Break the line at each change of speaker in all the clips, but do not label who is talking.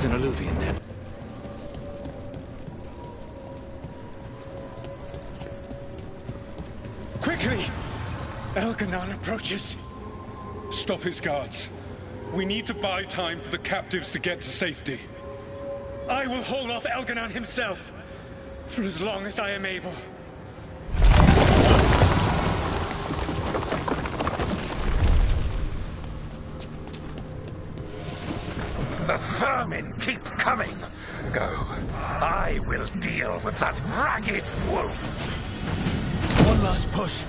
There's an alluvion there.
Quickly! Elganon approaches. Stop his guards. We need to buy time for the captives to get to safety. I will hold off Elganon himself for as long as I am able.
The vermin keep coming. Go. I will deal with that ragged wolf.
One last push.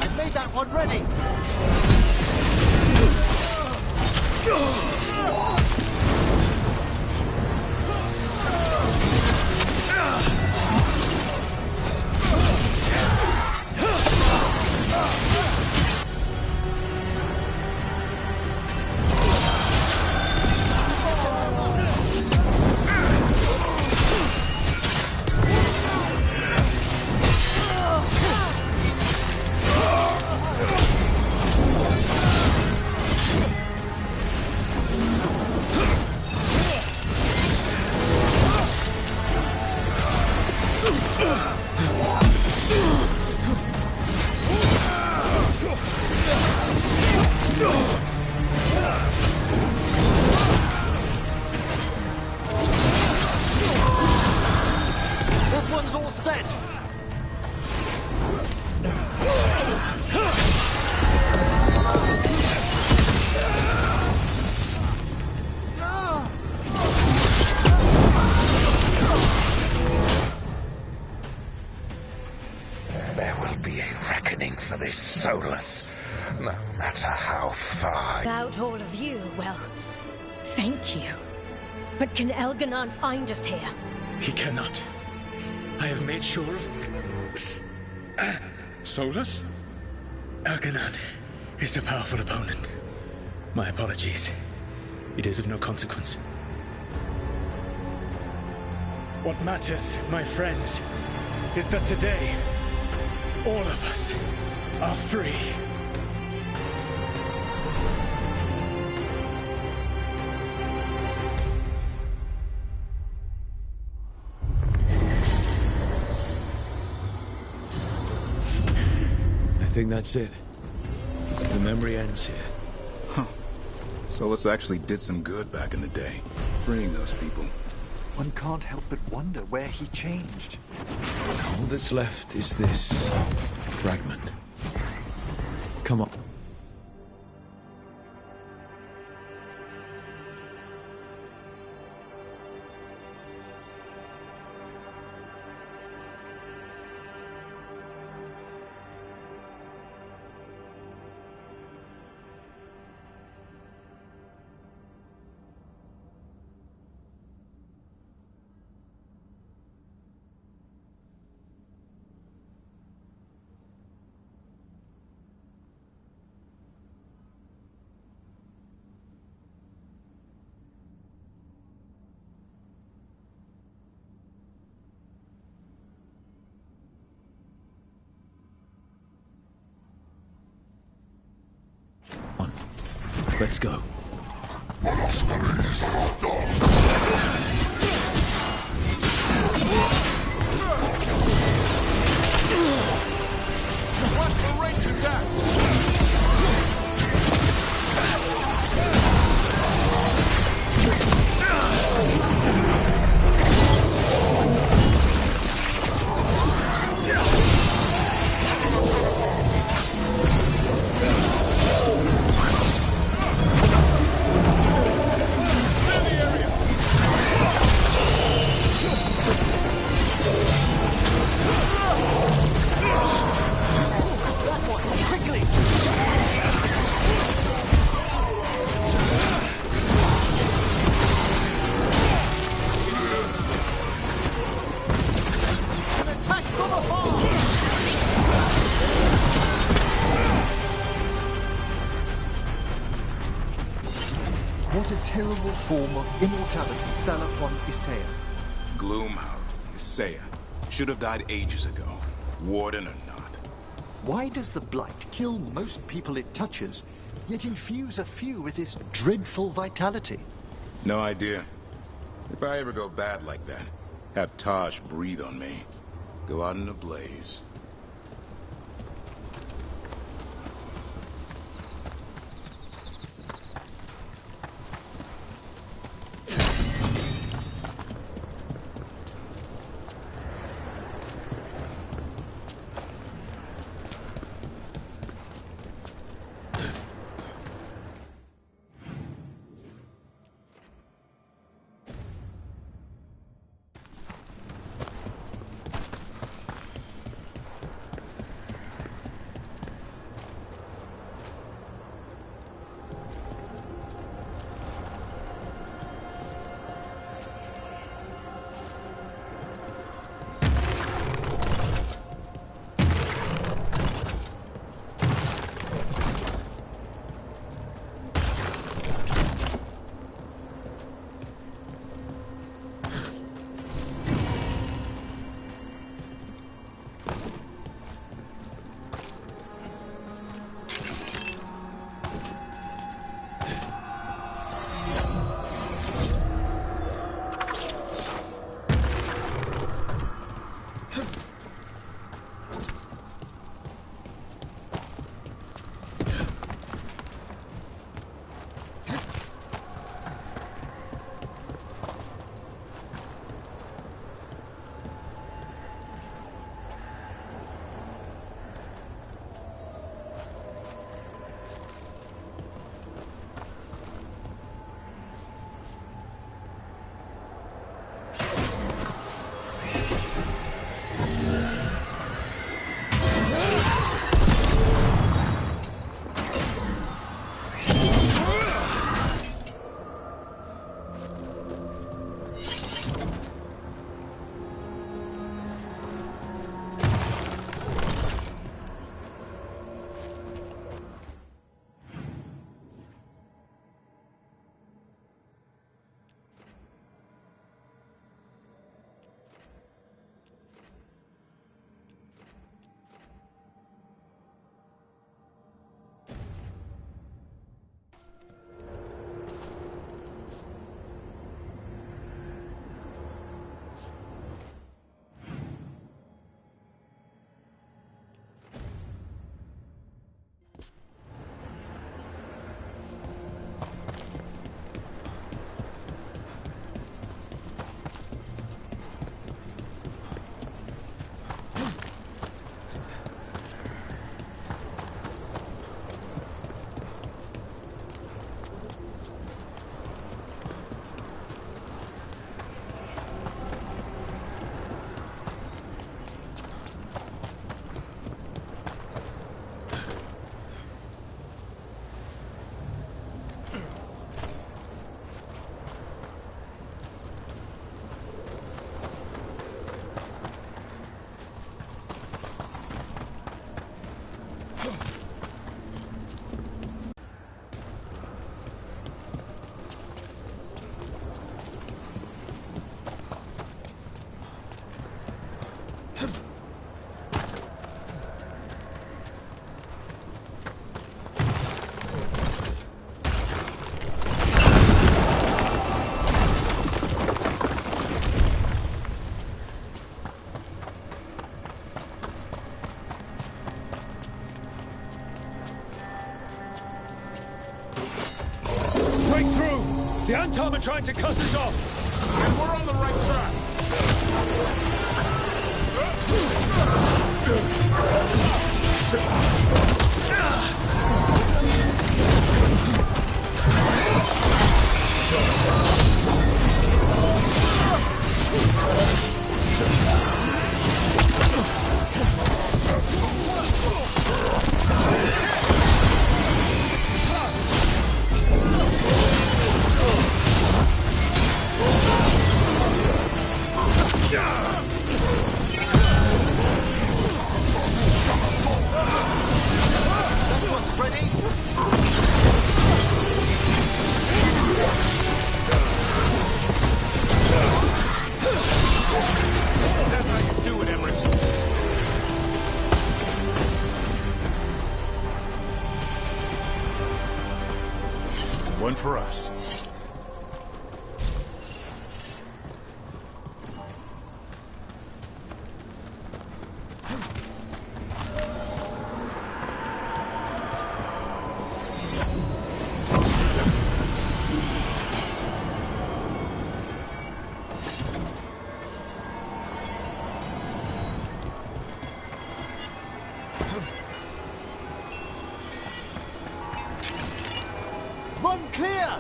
I've made that one ready. This one's all set.
There will be a reckoning for this Solus, no matter how far.
About all of you, well, thank you. But can Elganon find us here?
He cannot. I have made sure of... Solus?
Elganon is a powerful opponent. My apologies. It is of no consequence. What matters, my friends, is that today, all of us are free.
I think that's it. The memory ends here.
Huh. Solus actually did some good back in the day, freeing those people.
One can't help but wonder where he changed.
All that's left is this fragment. Come on. Let's go.
What a terrible form of immortality fell upon Isaiah.
Gloomhound, Isaiah, should have died ages ago. Warden or not.
Why does the Blight kill most people it touches, yet infuse a few with this dreadful vitality?
No idea. If I ever go bad like that, have Taj breathe on me. Go out in a blaze.
The Antom are trying to cut us off!
And we're on the right track!
One for us.
One clear!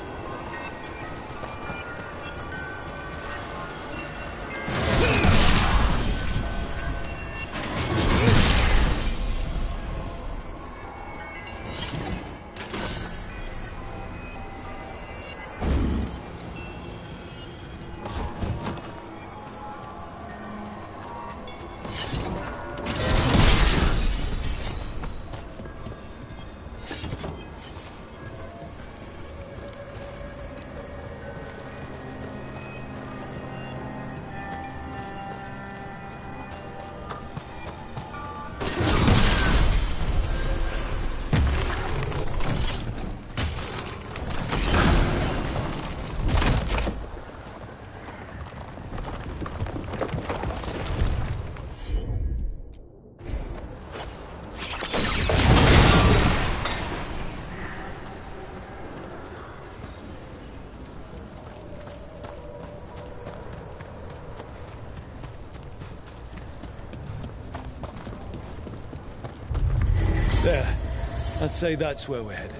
There. I'd say that's where we're headed.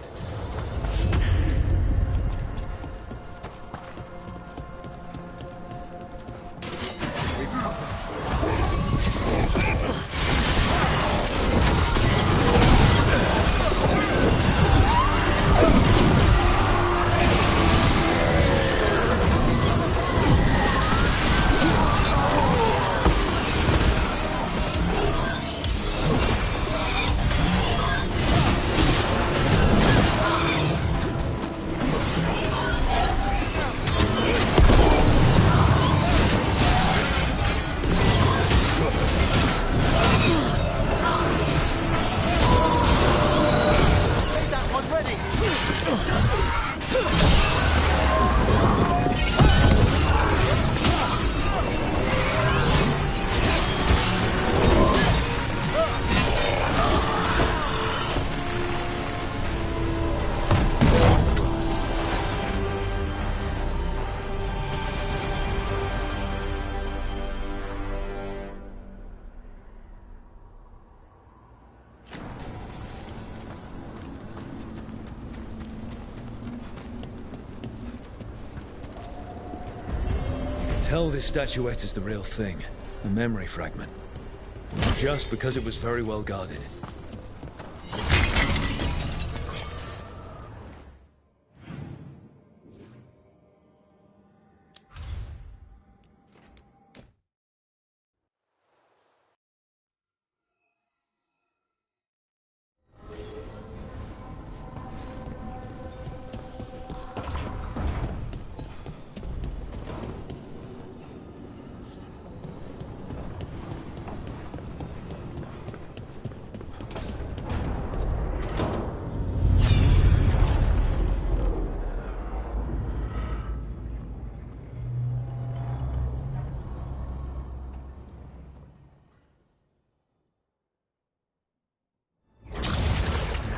Tell this statuette is the real thing. A memory fragment. Just because it was very well guarded.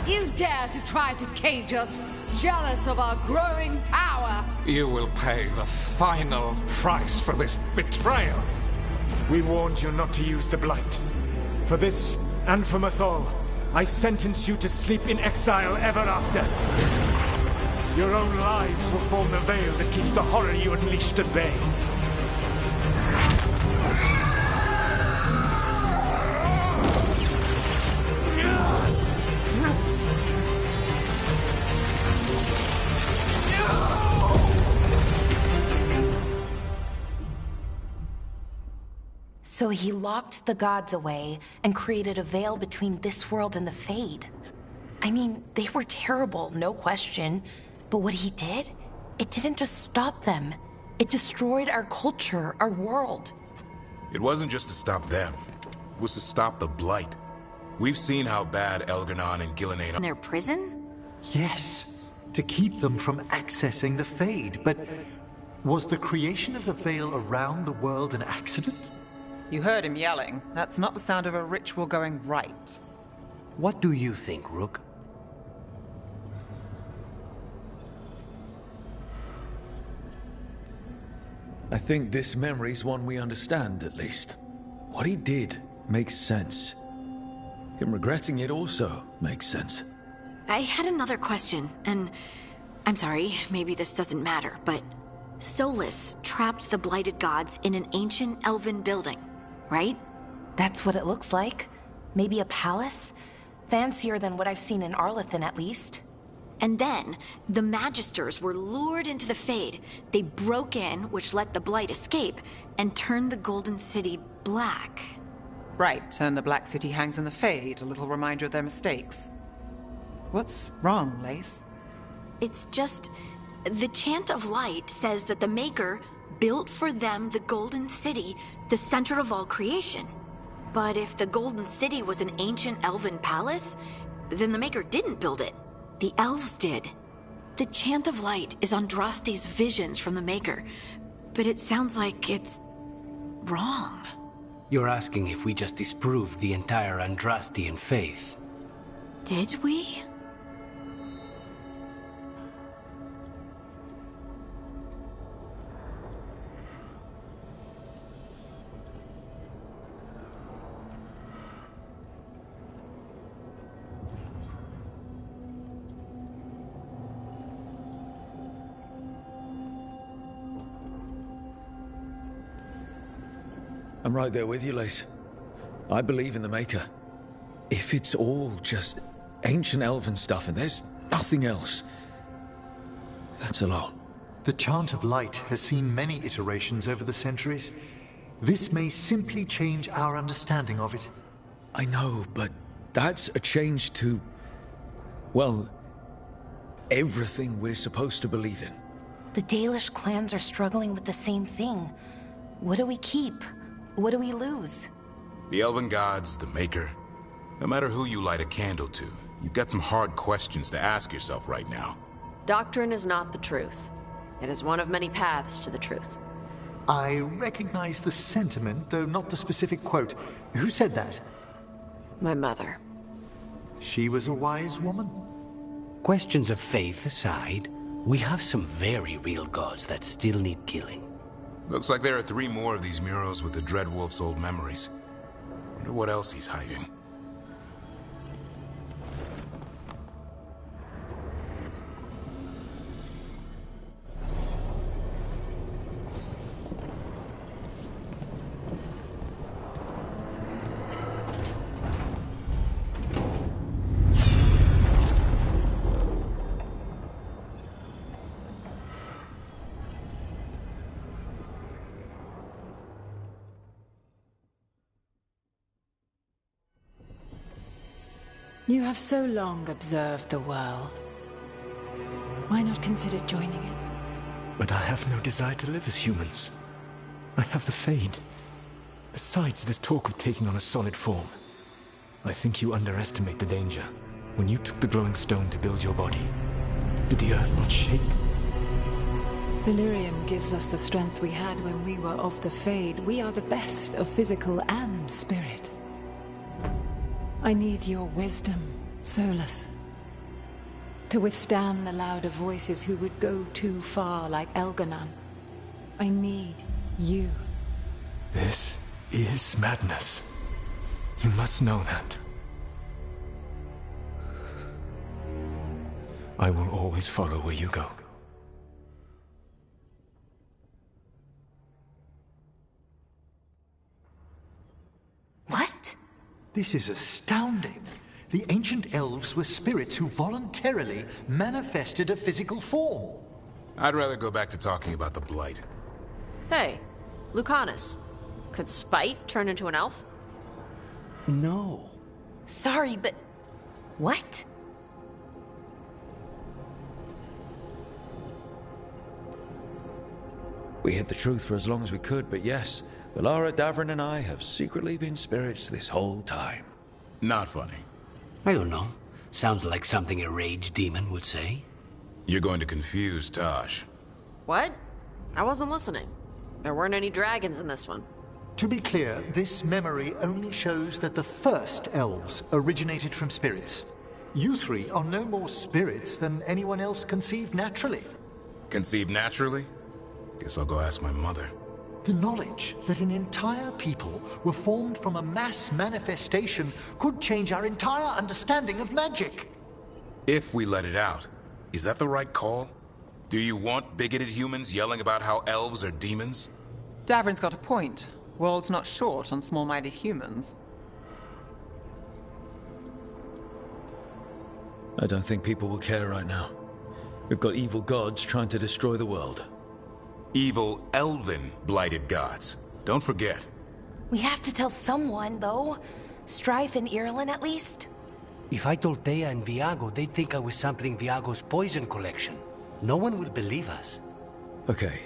You dare to try to cage us, jealous of our growing power!
You will pay the final price for this betrayal.
We warned you not to use the Blight. For this, and for Mythal, I sentence you to sleep in exile ever after. Your own lives will form the veil that keeps the horror you unleashed at bay.
So he locked the gods away and created a veil between this world and the Fade. I mean, they were terrible, no question. But what he did, it didn't just stop them. It destroyed our culture, our world.
It wasn't just to stop them. It was to stop the Blight. We've seen how bad Elganon and Gillenade are.
In their prison?
Yes. to keep them from accessing the Fade. But was the creation of the Veil around the world an accident?
You heard him yelling. That's not the sound of a ritual going right.
What do you think, Rook?
I think this memory's one we understand, at least. What he did makes sense. Him regretting it also makes sense.
I had another question, and I'm sorry, maybe this doesn't matter, but Solus trapped the Blighted Gods in an ancient elven building, right?
That's what it looks like. Maybe a palace? Fancier than what I've seen in Arlathan, at least.
And then, the Magisters were lured into the Fade. They broke in, which let the Blight escape, and turned the Golden City black.
Right, and the Black City hangs in the Fade, a little reminder of their mistakes. What's wrong, Lace?
It's just... the Chant of Light says that the Maker built for them the Golden City, the center of all creation. But if the Golden City was an ancient elven palace, then the Maker didn't build it. The elves did. The Chant of Light is Andraste's visions from the Maker, but it sounds like it's... wrong.
You're asking if we just disproved the entire Andrastian faith.
Did we?
I'm right there with you, Lace. I believe in the Maker. If it's all just ancient elven stuff and there's nothing else, that's a lot.
The Chant of Light has seen many iterations over the centuries. This may simply change our understanding of it.
I know, but that's a change to... well, everything we're supposed to believe in.
The Dalish clans are struggling with the same thing. What do we keep? What do we lose?
The Elven Gods, the Maker. No matter who you light a candle to, you've got some hard questions to ask yourself right now.
Doctrine is not the truth. It is one of many paths to the truth.
I recognize the sentiment, though not the specific quote. Who said that?
My mother.
She was a wise woman.
Questions of faith aside, we have some very real gods that still need killing.
Looks like there are 3 more of these murals with the Dreadwolf's old memories. Wonder what else he's hiding.
You have so long observed the world. Why not consider joining it?
But I have no desire to live as humans. I have the Fade. Besides, this talk of taking on a solid form. I think you underestimate the danger. When you took the glowing stone to build your body, did the earth not shake?
Valyrian gives us the strength we had when we were of the Fade. We are the best of physical and spirit. I need your wisdom, Solus. To withstand the louder voices who would go too far like Elganon. I need you.
This is madness. You must know that. I will always follow where you go.
What? This is astounding. The ancient elves were spirits who voluntarily manifested a physical form.
I'd rather go back to talking about the Blight.
Hey, Lucanus. Could Spite turn into an elf?
No.
Sorry, but... what?
We hid the truth for as long as we could, but yes, Valara, Davrin, and I have secretly been spirits this whole time.
Not funny.
I don't know. Sounds like something a rage demon would say.
You're going to confuse Tosh.
What? I wasn't listening. There weren't any dragons in this one.
To be clear, this memory only shows that the first elves originated from spirits. You three are no more spirits than anyone else conceived naturally.
Conceived naturally? Guess I'll go ask my mother.
The knowledge that an entire people were formed from a mass manifestation could change our entire understanding of magic.
If we let it out, is that the right call? Do you want bigoted humans yelling about how elves are demons?
Davrin's got a point. World's not short on small-minded humans.
I don't think people will care right now. We've got evil gods trying to destroy the world.
Evil elven blighted gods. Don't forget.
We have to tell someone, though. Strife and Irulan, at least.
If I told Thea and Viago, they'd think I was sampling Viago's poison collection. No one will believe us.
Okay.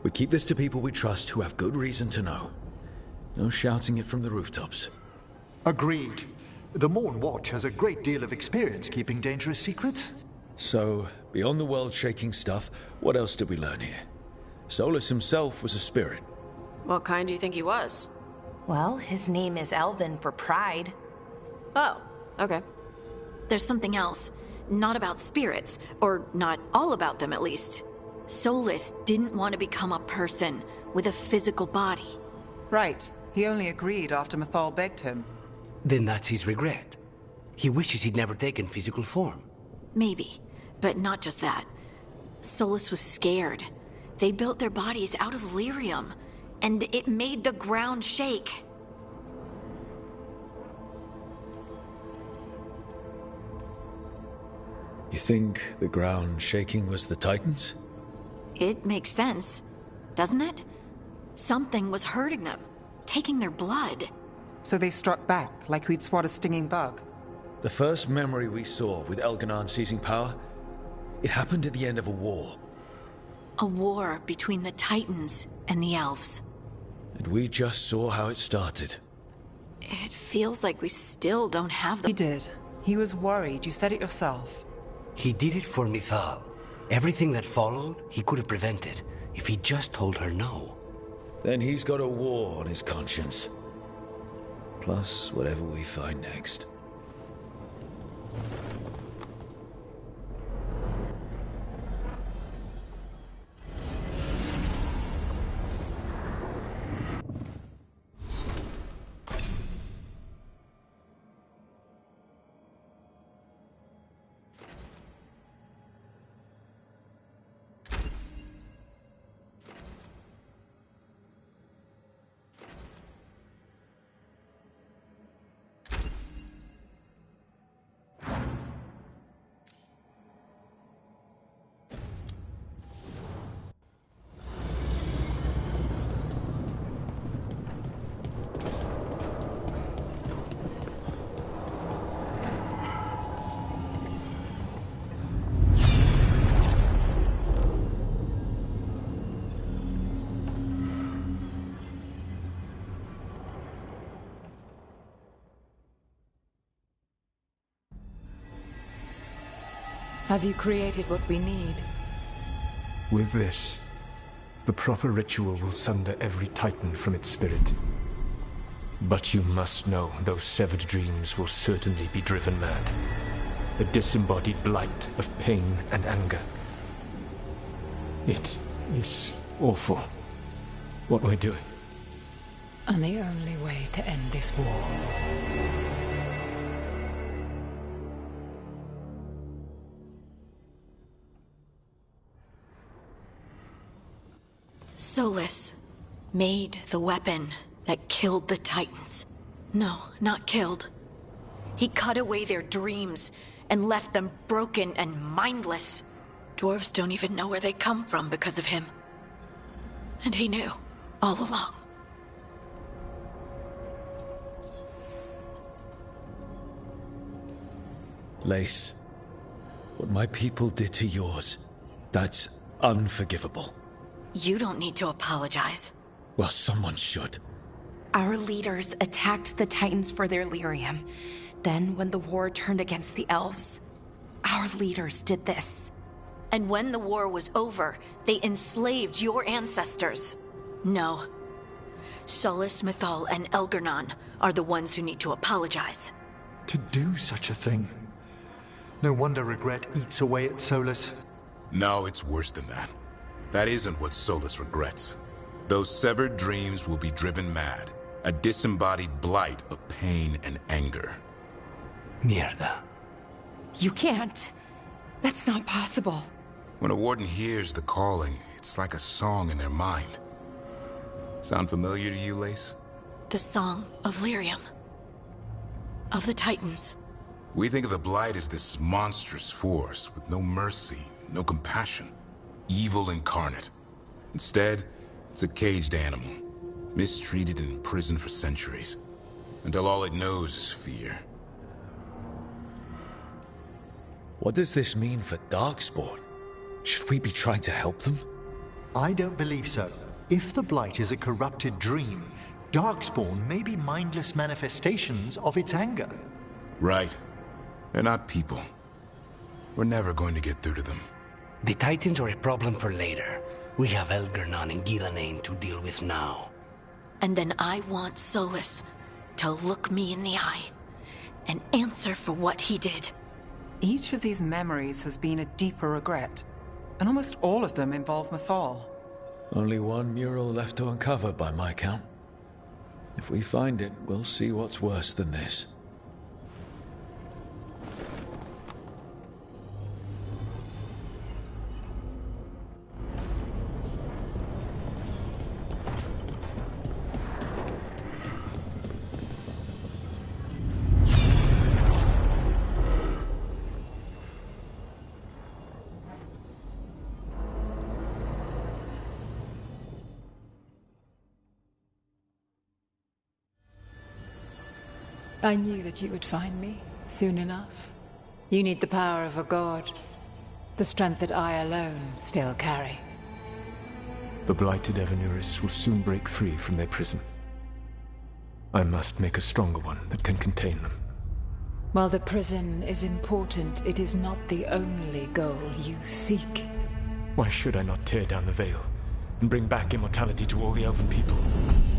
We keep this to people we trust who have good reason to know. No shouting it from the rooftops.
Agreed. The Morn Watch has a great deal of experience keeping dangerous secrets.
So, beyond the world-shaking stuff, what else did we learn here? Solus himself was a spirit.
What kind do you think he was?
Well, his name is Elven for pride.
Oh, okay.
There's something else. Not about spirits, or not all about them at least. Solus didn't want to become a person with a physical body.
Right. He only agreed after Mythal begged him.
Then that's his regret. He wishes he'd never taken physical form.
Maybe, but not just that. Solus was scared. They built their bodies out of lyrium, and it made the ground shake.
You think the ground shaking was the Titans?
It makes sense, doesn't it? Something was hurting them, taking their blood.
So they struck back, like we'd swat a stinging bug.
The first memory we saw with Elganon seizing power, it happened at the end of a war.
A war between the Titans and the Elves.
And we just saw how it started.
It feels like we still don't have the—
He did. He was worried. You said it yourself.
He did it for Mythal. Everything that followed, he could have prevented, if he just told her no.
Then he's got a war on his conscience. Plus, whatever we find next.
Have you created what we need?
With this, the proper ritual will sunder every Titan from its spirit. But you must know those severed dreams will certainly be driven mad. A disembodied blight of pain and anger. It is awful what we're doing.
And the only way to end this war.
Solus made the weapon that killed the Titans. No, not killed. He cut away their dreams and left them broken and mindless. Dwarves don't even know where they come from because of him. And he knew, all along.
Lace, what my people did to yours, that's unforgivable.
You don't need to apologize.
Well, someone should.
Our leaders attacked the Titans for their lyrium. Then, when the war turned against the Elves, our leaders did this.
And when the war was over, they enslaved your ancestors. No. Solas, Mythal, and Elgar'nan are the ones who need to apologize.
To do such a thing. No wonder regret eats away at Solas.
No, it's worse than that. That isn't what Solas regrets. Those severed dreams will be driven mad. A disembodied blight of pain and anger.
Mierda.
You can't. That's not possible.
When a warden hears the calling, it's like a song in their mind. Sound familiar to you, Lace?
The song of Lyrium. Of the Titans.
We think of the Blight as this monstrous force with no mercy, no compassion. Evil incarnate. Instead, it's a caged animal. Mistreated and imprisoned for centuries. Until all it knows is fear.
What does this mean for Darkspawn? Should we be trying to help them?
I don't believe so. If the Blight is a corrupted dream, Darkspawn may be mindless manifestations of its anger.
Right. They're not people. We're never going to get through to them.
The Titans are a problem for later. We have Elgar'nan and Gillenane to deal with now.
And then I want Solas to look me in the eye and answer for what he did.
Each of these memories has been a deeper regret, and almost all of them involve Mythal.
Only one mural left to uncover by my count. If we find it, we'll see what's worse than this.
I knew that you would find me, soon enough. You need the power of a god. The strength that I alone still carry.
The blighted Evanuris will soon break free from their prison. I must make a stronger one that can contain them.
While the prison is important, it is not the only goal you seek.
Why should I not tear down the veil and bring back immortality to all the Elven people?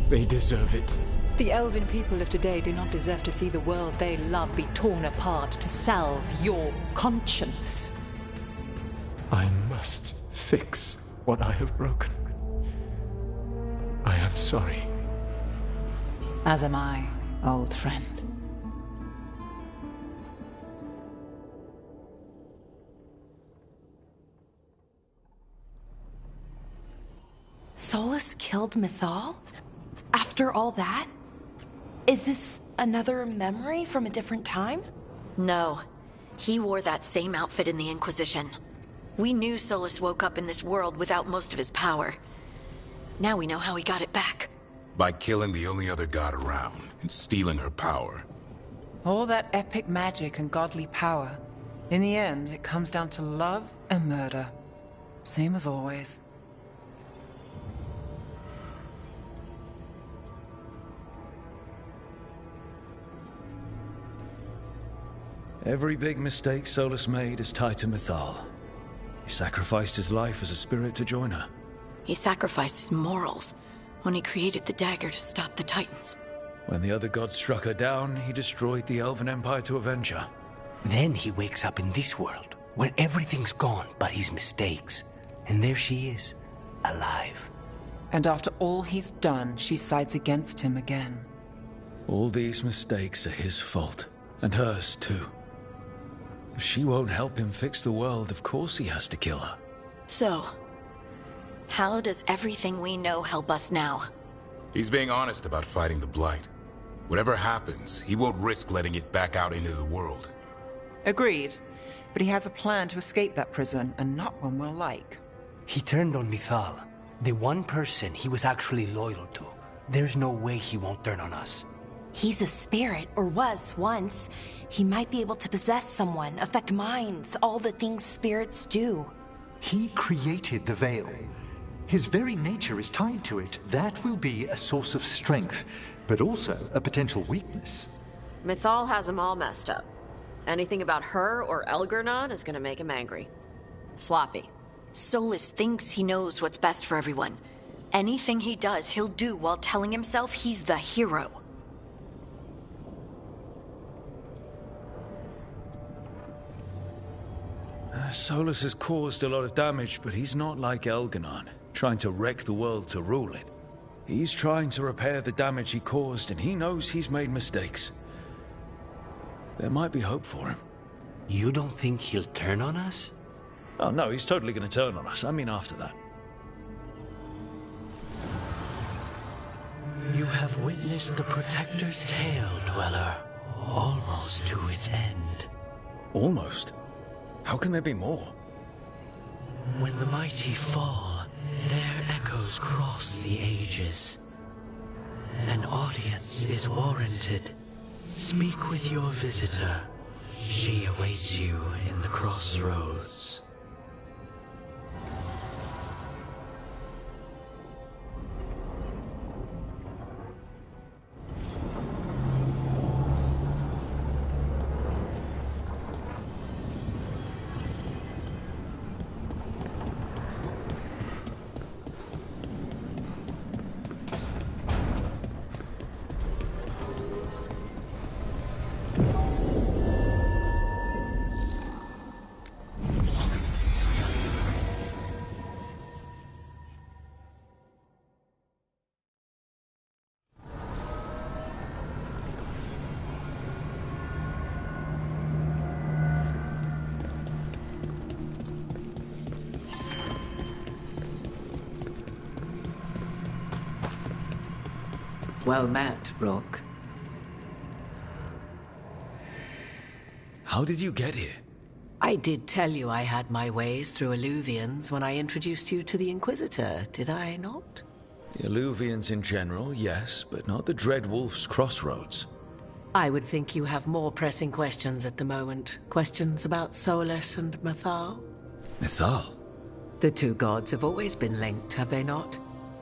They deserve it.
The Elven people of today do not deserve to see the world they love be torn apart to salve your conscience.
I must fix what I have broken. I am sorry.
As am I, old friend.
Solas killed Mythal? After all that? Is this another memory from a different time?
No. He wore that same outfit in the Inquisition. We knew Solas woke up in this world without most of his power. Now we know how he got it back.
By killing the only other god around and stealing her power.
All that epic magic and godly power. In the end, it comes down to love and murder. Same as always.
Every big mistake Solas made is tied to Mythal. He sacrificed his life as a spirit to join her.
He sacrificed his morals when he created the dagger to stop the Titans.
When the other gods struck her down, he destroyed the Elven Empire to avenge her.
Then he wakes up in this world, where everything's gone but his mistakes. And there she is, alive.
And after all he's done, she sides against him again.
All these mistakes are his fault, and hers too. If she won't help him fix the world, of course he has to kill her.
So, how does everything we know help us now?
He's being honest about fighting the Blight. Whatever happens, he won't risk letting it back out into the world.
Agreed. But he has a plan to escape that prison, and not one we'll like.
He turned on Mythal, the one person he was actually loyal to. There's no way he won't turn on us.
He's a spirit, or was once. He might be able to possess someone, affect minds, all the things spirits do.
He created the veil. His very nature is tied to it. That will be a source of strength, but also a potential weakness.
Mythal has him all messed up. Anything about her or Elgar'nan is gonna make him angry. Sloppy.
Solus thinks he knows what's best for everyone. Anything he does, he'll do while telling himself he's the hero.
Solus has caused a lot of damage, but he's not like Elganon, trying to wreck the world to rule it. He's trying to repair the damage he caused, and he knows he's made mistakes. There might be hope for him.
You don't think he'll turn on us?
Oh no, he's totally gonna turn on us. I mean after that.
You have witnessed the Protector's tale, Dweller. Almost to its end.
Almost? How can there be more?
When the mighty fall, their echoes cross the ages. An audience is warranted. Speak with your visitor. She awaits you in the crossroads.
Well met, Rook.
How did you get here?
I did tell you I had my ways through Illuvians when I introduced you to the Inquisitor, did I not?
The Illuvians in general, yes, but not the Dreadwolf's crossroads.
I would think you have more pressing questions at the moment. Questions about Solus and Mythal?
Mythal?
The two gods have always been linked, have they not?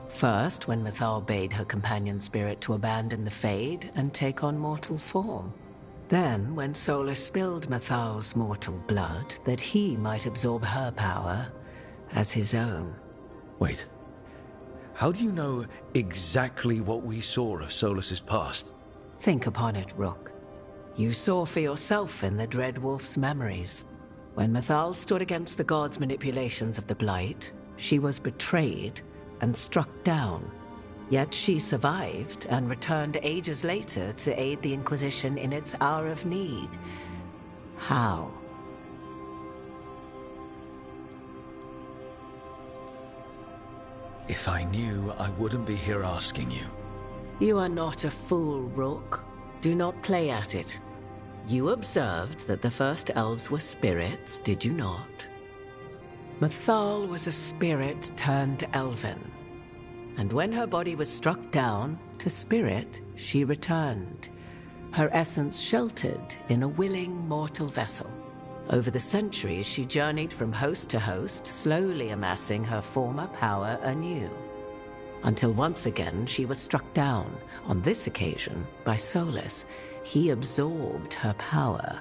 First, when Mythal bade her companion spirit to abandon the Fade and take on mortal form. Then, when Solus spilled Mythal's mortal blood, that he might absorb her power as his own.
Wait. How do you know exactly what we saw of Solus's past?
Think upon it, Rook. You saw for yourself in the Dreadwolf's memories. When Mythal stood against the gods' manipulations of the Blight, she was betrayed and struck down. Yet she survived and returned ages later to aid the Inquisition in its hour of need. How?
If I knew, I wouldn't be here asking you.
You are not a fool, Rook. Do not play at it. You observed that the first elves were spirits, did you not? Mythal was a spirit turned elven. And when her body was struck down, to spirit she returned, her essence sheltered in a willing mortal vessel. Over the centuries she journeyed from host to host, slowly amassing her former power anew. Until once again she was struck down, on this occasion by Solus. He absorbed her power,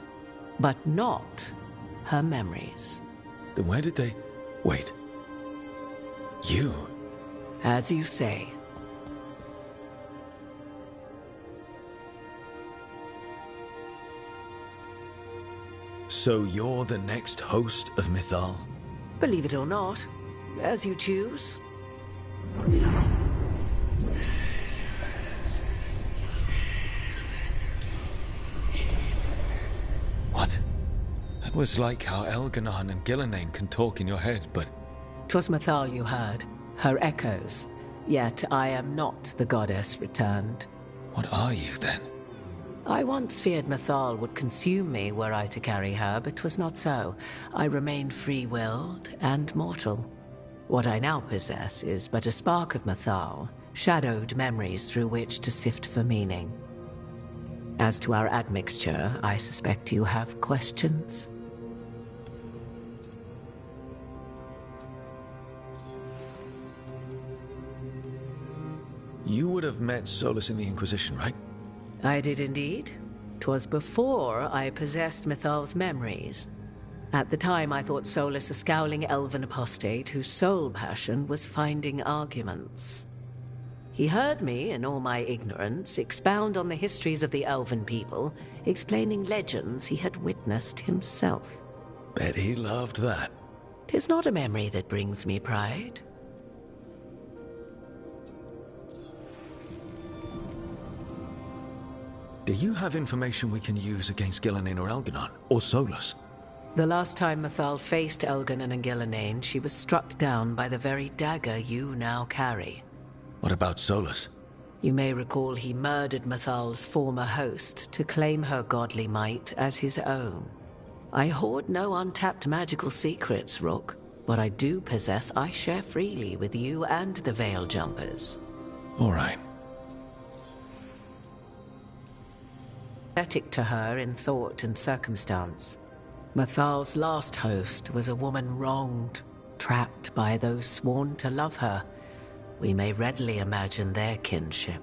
but not her memories.
Then where did they... Wait. You...
As you say.
So you're the next host of Mythal?
Believe it or not, as you choose.
What? That was like how Elganon and Gillenane can talk in your head, but...
'Twas Mythal you heard. Her echoes. Yet I am not the goddess returned.
What are you, then?
I once feared Mythal would consume me were I to carry her, but 'twas not so. I remain free-willed and mortal. What I now possess is but a spark of Mythal, shadowed memories through which to sift for meaning. As to our admixture, I suspect you have questions.
You would have met Solus in the Inquisition, right?
I did indeed. 'Twas before I possessed Mythal's memories.
At the time, I thought Solus a scowling elven apostate whose sole passion was finding arguments. He heard me, in all my ignorance, expound on the histories of the elven people, explaining legends he had witnessed himself.
Bet he loved that.
'Tis not a memory that brings me pride.
Do you have information we can use against Gillenane or Elganon, or Solus?
The last time Mythal faced Elganon and Gillenane, she was struck down by the very dagger you now carry.
What about Solus?
You may recall he murdered Mythal's former host to claim her godly might as his own. I hoard no untapped magical secrets, Rook. What I do possess, I share freely with you and the Veil Jumpers.
All right.
Pathetic to her in thought and circumstance. Mythal's last host was a woman wronged, trapped by those sworn to love her. We may readily imagine their kinship.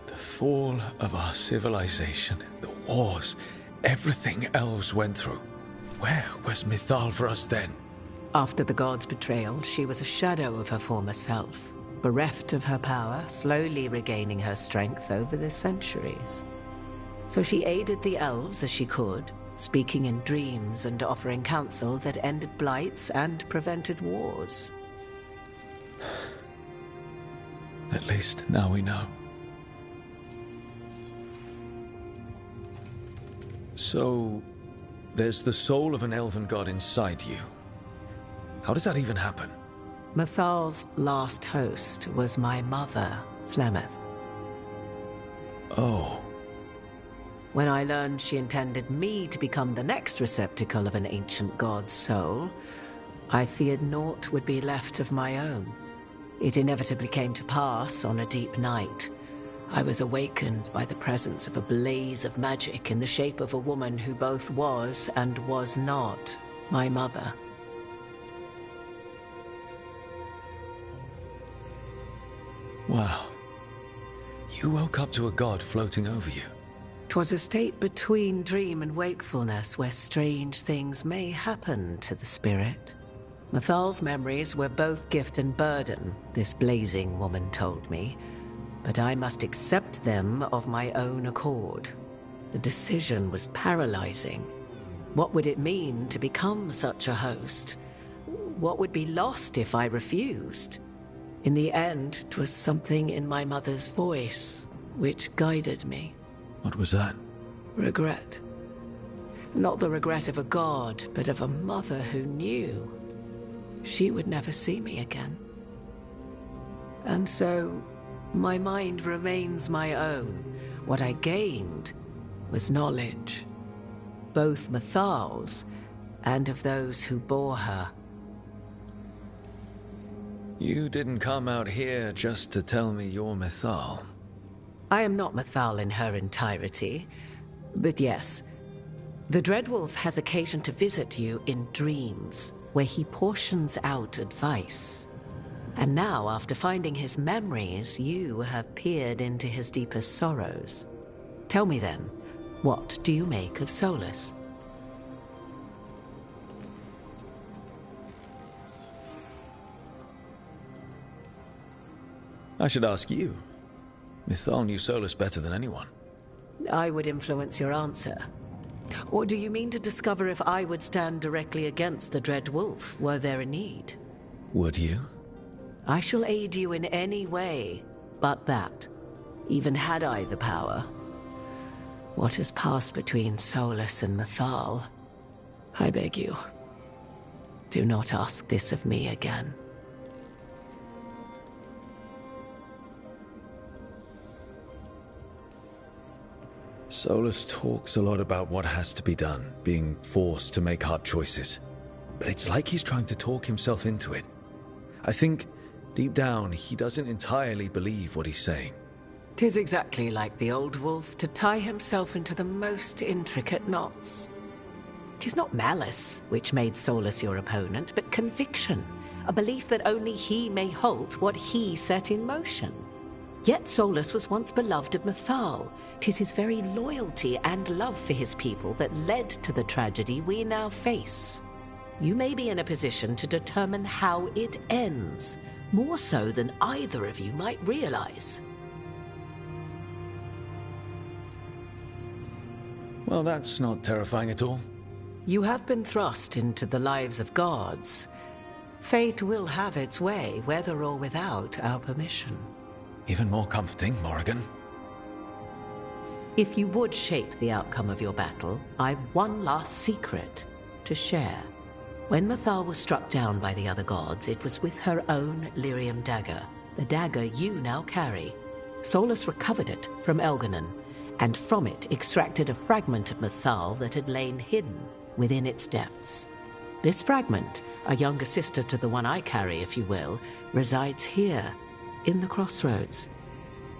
The fall of our civilization, the wars, everything elves went through. Where was Mythal for us then?
After the gods' betrayal, she was a shadow of her former self, bereft of her power, slowly regaining her strength over the centuries. So she aided the elves as she could, speaking in dreams and offering counsel that ended blights and prevented wars.
At least now we know. So, there's the soul of an elven god inside you. How does that even happen?
Mythal's last host was my mother, Flemeth.
Oh.
When I learned she intended me to become the next receptacle of an ancient god's soul, I feared naught would be left of my own. It inevitably came to pass on a deep night. I was awakened by the presence of a blaze of magic in the shape of a woman who both was and was not my mother.
Wow. You woke up to a god floating over you.
'Twas a state between dream and wakefulness where strange things may happen to the spirit. Mythal's memories were both gift and burden, this blazing woman told me, but I must accept them of my own accord. The decision was paralyzing. What would it mean to become such a host? What would be lost if I refused? In the end, 'twas something in my mother's voice which guided me.
What was that?
Regret. Not the regret of a god, but of a mother who knew she would never see me again. And so, my mind remains my own. What I gained was knowledge, both Mythal's and of those who bore her.
You didn't come out here just to tell me you're Mythal.
I am not Mythal in her entirety, but yes, the Dreadwolf has occasion to visit you in dreams, where he portions out advice. And now, after finding his memories, you have peered into his deepest sorrows. Tell me then, what do you make of Solus?
I should ask you. Mythal knew Solus better than anyone.
I would influence your answer. Or do you mean to discover if I would stand directly against the Dread Wolf, were there a need?
Would you?
I shall aid you in any way, but that, even had I the power. What has passed between Solus and Mythal, I beg you, do not ask this of me again.
Solus talks a lot about what has to be done, being forced to make hard choices. But it's like he's trying to talk himself into it. I think, deep down, he doesn't entirely believe what he's saying.
'Tis exactly like the old wolf to tie himself into the most intricate knots. 'Tis not malice which made Solus your opponent, but conviction, a belief that only he may halt what he set in motion. Yet Solus was once beloved of Mythal. 'Tis his very loyalty and love for his people that led to the tragedy we now face. You may be in a position to determine how it ends, more so than either of you might realize.
Well, that's not terrifying at all.
You have been thrust into the lives of gods. Fate will have its way, whether or without our permission.
Even more comforting, Morrigan.
If you would shape the outcome of your battle, I've one last secret to share. When Mythal was struck down by the other gods, it was with her own Lyrium dagger, the dagger you now carry. Solus recovered it from Elganon, and from it extracted a fragment of Mythal that had lain hidden within its depths. This fragment, a younger sister to the one I carry, if you will, resides here, in the crossroads.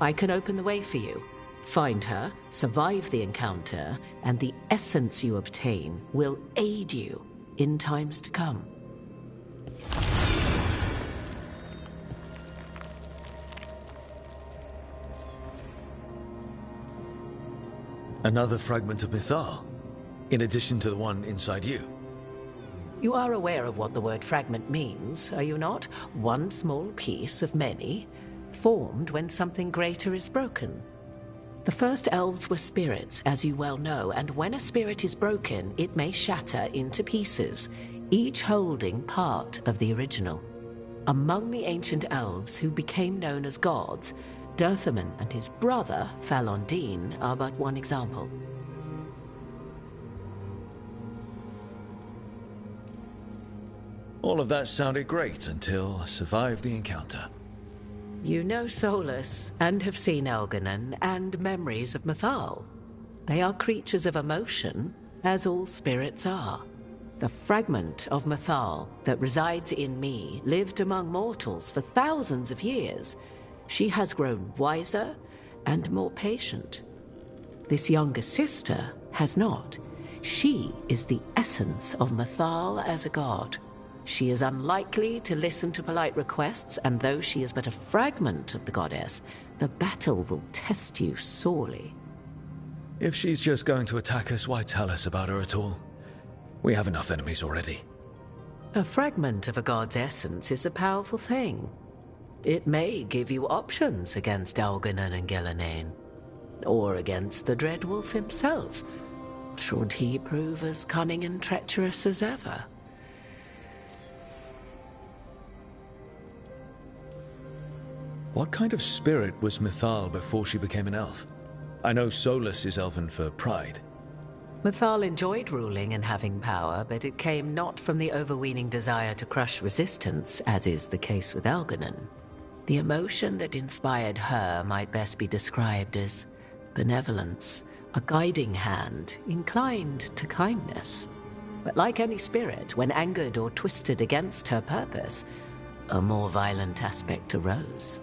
I can open the way for you. Find her, survive the encounter, and the essence you obtain will aid you in times to come.
Another fragment of Mythal, in addition to the one inside you.
You are aware of what the word fragment means, are you not? One small piece of many, formed when something greater is broken. The first elves were spirits, as you well know, and when a spirit is broken, it may shatter into pieces, each holding part of the original. Among the ancient elves who became known as gods, Dirthaman and his brother, Falondine, are but one example.
All of that sounded great until I survived the encounter.
You know Solus, and have seen Elganon, and memories of Mythal. They are creatures of emotion, as all spirits are. The fragment of Mythal that resides in me lived among mortals for thousands of years. She has grown wiser and more patient. This younger sister has not. She is the essence of Mythal as a god. She is unlikely to listen to polite requests, and though she is but a fragment of the goddess, the battle will test you sorely.
If she's just going to attack us, why tell us about her at all? We have enough enemies already.
A fragment of a god's essence is a powerful thing. It may give you options against Elganon and Gillenane, or against the Dreadwolf himself, should he prove as cunning and treacherous as ever.
What kind of spirit was Mythal before she became an elf? I know Solus is elven for pride.
Mythal enjoyed ruling and having power, but it came not from the overweening desire to crush resistance, as is the case with Elganon. The emotion that inspired her might best be described as benevolence, a guiding hand, inclined to kindness. But like any spirit, when angered or twisted against her purpose, a more violent aspect arose.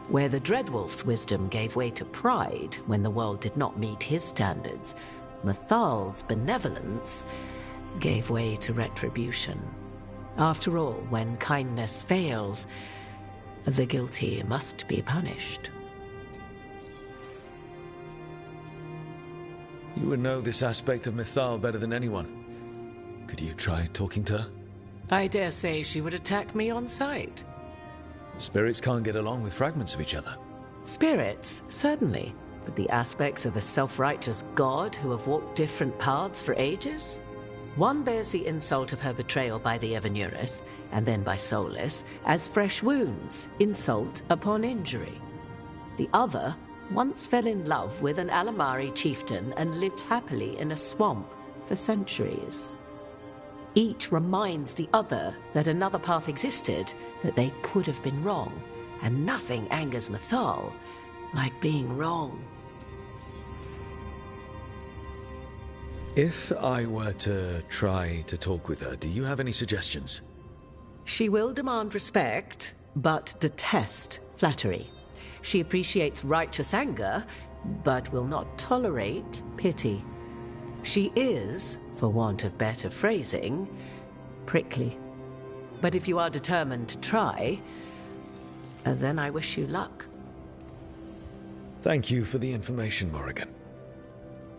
Where the Dreadwolf's wisdom gave way to pride when the world did not meet his standards, Mythal's benevolence gave way to retribution. After all, when kindness fails, the guilty must be punished.
You would know this aspect of Mythal better than anyone. Could you try talking to her?
I dare say she would attack me on sight.
Spirits can't get along with fragments of each other.
Spirits, certainly. But the aspects of a self-righteous god who have walked different paths for ages? One bears the insult of her betrayal by the Evanurus, and then by Solus, as fresh wounds, insult upon injury. The other once fell in love with an Alamari chieftain and lived happily in a swamp for centuries. Each reminds the other that another path existed, that they could have been wrong, and nothing angers Mythal like being wrong.
If I were to try to talk with her, do you have any suggestions?
She will demand respect, but detest flattery. She appreciates righteous anger, but will not tolerate pity. She is, for want of better phrasing, prickly. But if you are determined to try, then I wish you luck.
Thank you for the information, Morrigan.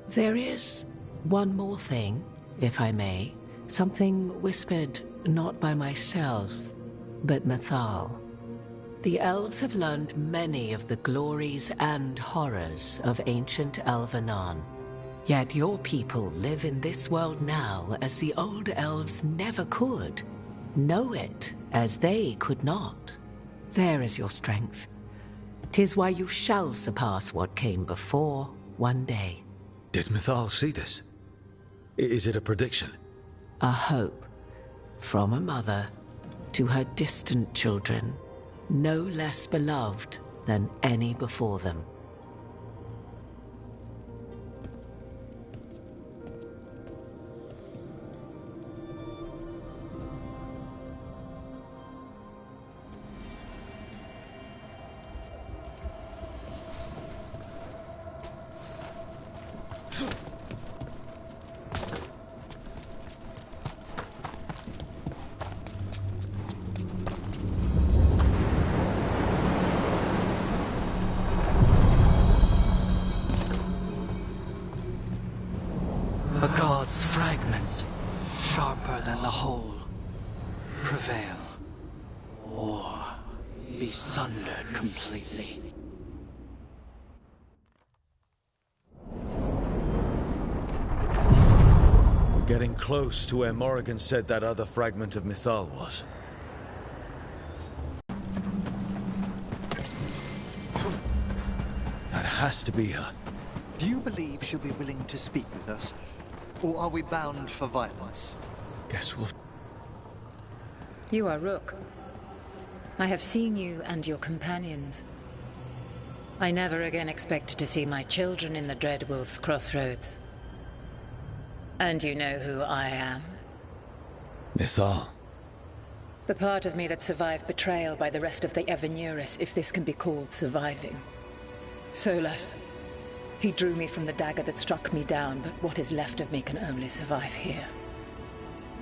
There is one more thing, if I may. Something whispered not by myself, but Mythal. The elves have learned many of the glories and horrors of ancient Elvenon. Yet your people live in this world now as the old elves never could. Know it as they could not. There is your strength. 'Tis why you shall surpass what came before one day.
Did Mythal see this? Is it a prediction?
A hope. From a mother to her distant children, no less beloved than any before them.
A god's fragment, sharper than the whole. Prevail, or be sundered completely.
We're getting close to where Morrigan said that other fragment of Mythal was. That has to be her.
Do you believe she'll be willing to speak with us? Or are we bound for violence?
Guess we'll...
You are Rook. I have seen you and your companions. I never again expect to see my children in the Dreadwolf's crossroads. And you know who I am?
Mythal.
The part of me that survived betrayal by the rest of the Evanuris, if this can be called surviving. Solas. He drew me from the dagger that struck me down, but what is left of me can only survive here.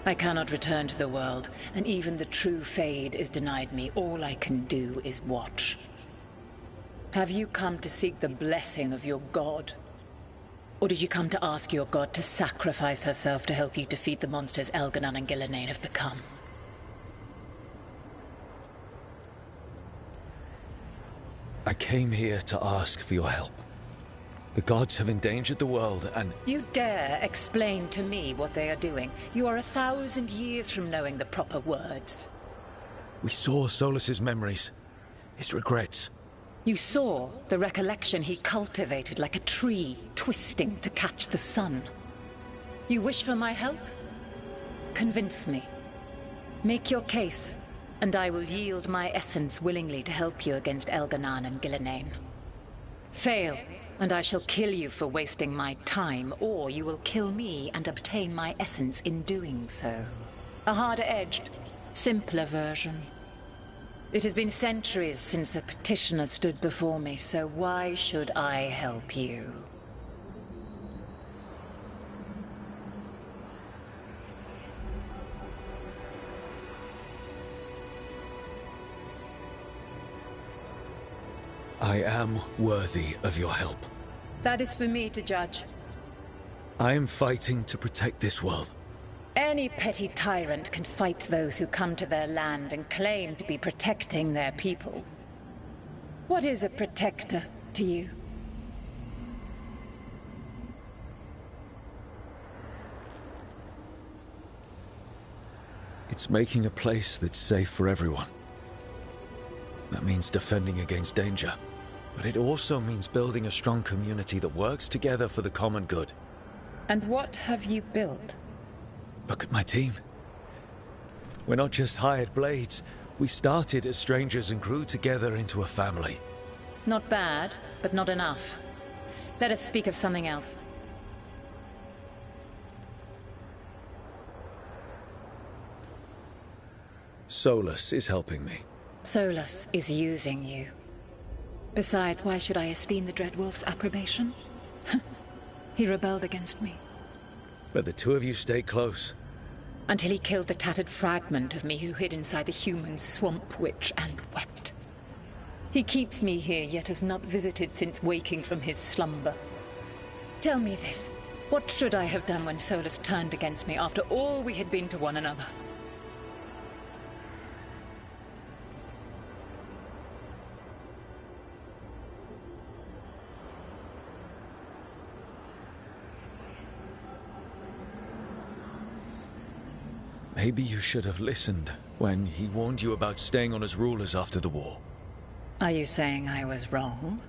I cannot return to the world, and even the true Fade is denied me. All I can do is watch. Have you come to seek the blessing of your god? Or did you come to ask your god to sacrifice herself to help you defeat the monsters Elganon and Gillenane have become?
I came here to ask for your help. The gods have endangered the world, and...
You dare explain to me what they are doing? You are 1,000 years from knowing the proper words.
We saw Solas's memories, his regrets.
You saw the recollection he cultivated like a tree, twisting to catch the sun. You wish for my help? Convince me. Make your case, and I will yield my essence willingly to help you against Elganon and Gillenane. Fail, and I shall kill you for wasting my time, or you will kill me and obtain my essence in doing so. A harder-edged, simpler version. It has been centuries since a petitioner stood before me, so why should I help you?
I am worthy of your help.
That is for me to judge.
I am fighting to protect this world.
Any petty tyrant can fight those who come to their land and claim to be protecting their people. What is a protector to you?
It's making a place that's safe for everyone. That means defending against danger. But it also means building a strong community that works together for the common good.
And what have you built?
Look at my team. We're not just hired blades. We started as strangers and grew together into a family.
Not bad, but not enough. Let us speak of something else.
Solas is helping me.
Solas is using you. Besides, why should I esteem the Dreadwolf's approbation? He rebelled against me.
But the two of you stayed close.
Until he killed the tattered fragment of me who hid inside the human swamp witch and wept. He keeps me here, yet has not visited since waking from his slumber. Tell me this. What should I have done when Solus turned against me after all we had been to one another?
Maybe you should have listened when he warned you about staying on as rulers after the war.
Are you saying I was wrong?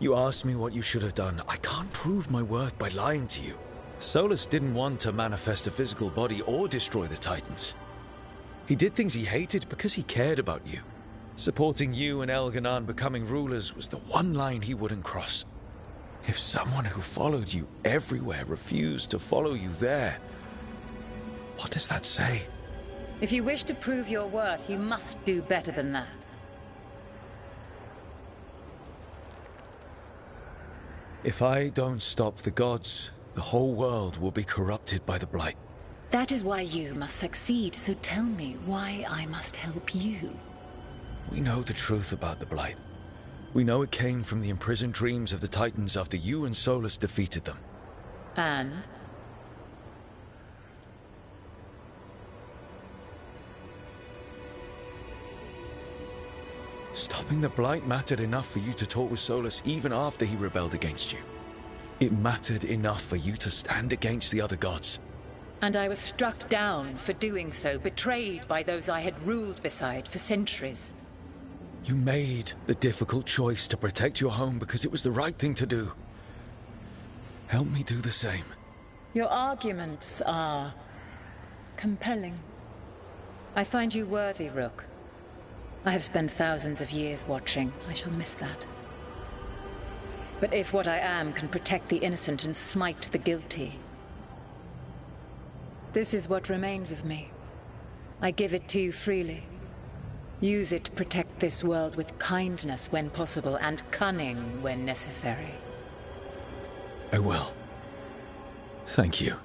You asked me what you should have done. I can't prove my worth by lying to you. Solus didn't want to manifest a physical body or destroy the Titans. He did things he hated because he cared about you. Supporting you and Elganon becoming rulers was the one line he wouldn't cross. If someone who followed you everywhere refused to follow you there, what does that say?
If you wish to prove your worth, you must do better than that.
If I don't stop the gods, the whole world will be corrupted by the Blight.
That is why you must succeed, so tell me why I must help you.
We know the truth about the Blight. We know it came from the imprisoned dreams of the Titans after you and Solus defeated them.
And?
Stopping the Blight mattered enough for you to talk with Solus even after he rebelled against you. It mattered enough for you to stand against the other gods.
And I was struck down for doing so, betrayed by those I had ruled beside for centuries.
You made the difficult choice to protect your home because it was the right thing to do. Help me do the same.
Your arguments are compelling. I find you worthy, Rook. I have spent thousands of years watching. I shall miss that. But if what I am can protect the innocent and smite the guilty, this is what remains of me. I give it to you freely. Use it to protect this world with kindness when possible and cunning when necessary.
I will. Thank you.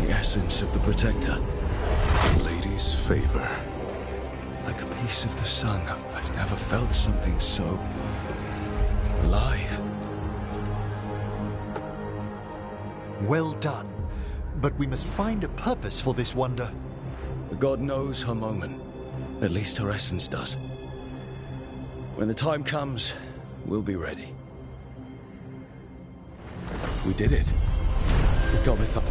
The essence of the Protector.
The lady's favor.
Like a piece of the sun, I've never felt something so alive.
Well done. But we must find a purpose for this wonder.
The god knows her moment. At least her essence does. When the time comes, we'll be ready. We did it. We got Mythal.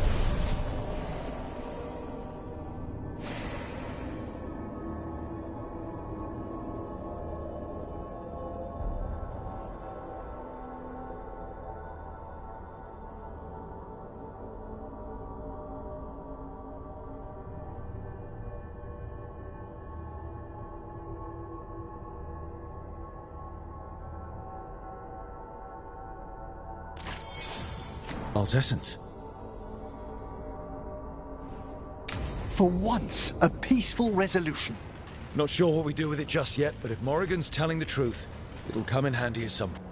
Val's essence.
For once, a peaceful resolution.
Not sure what we do with it just yet, but if Morrigan's telling the truth, it'll come in handy at some point.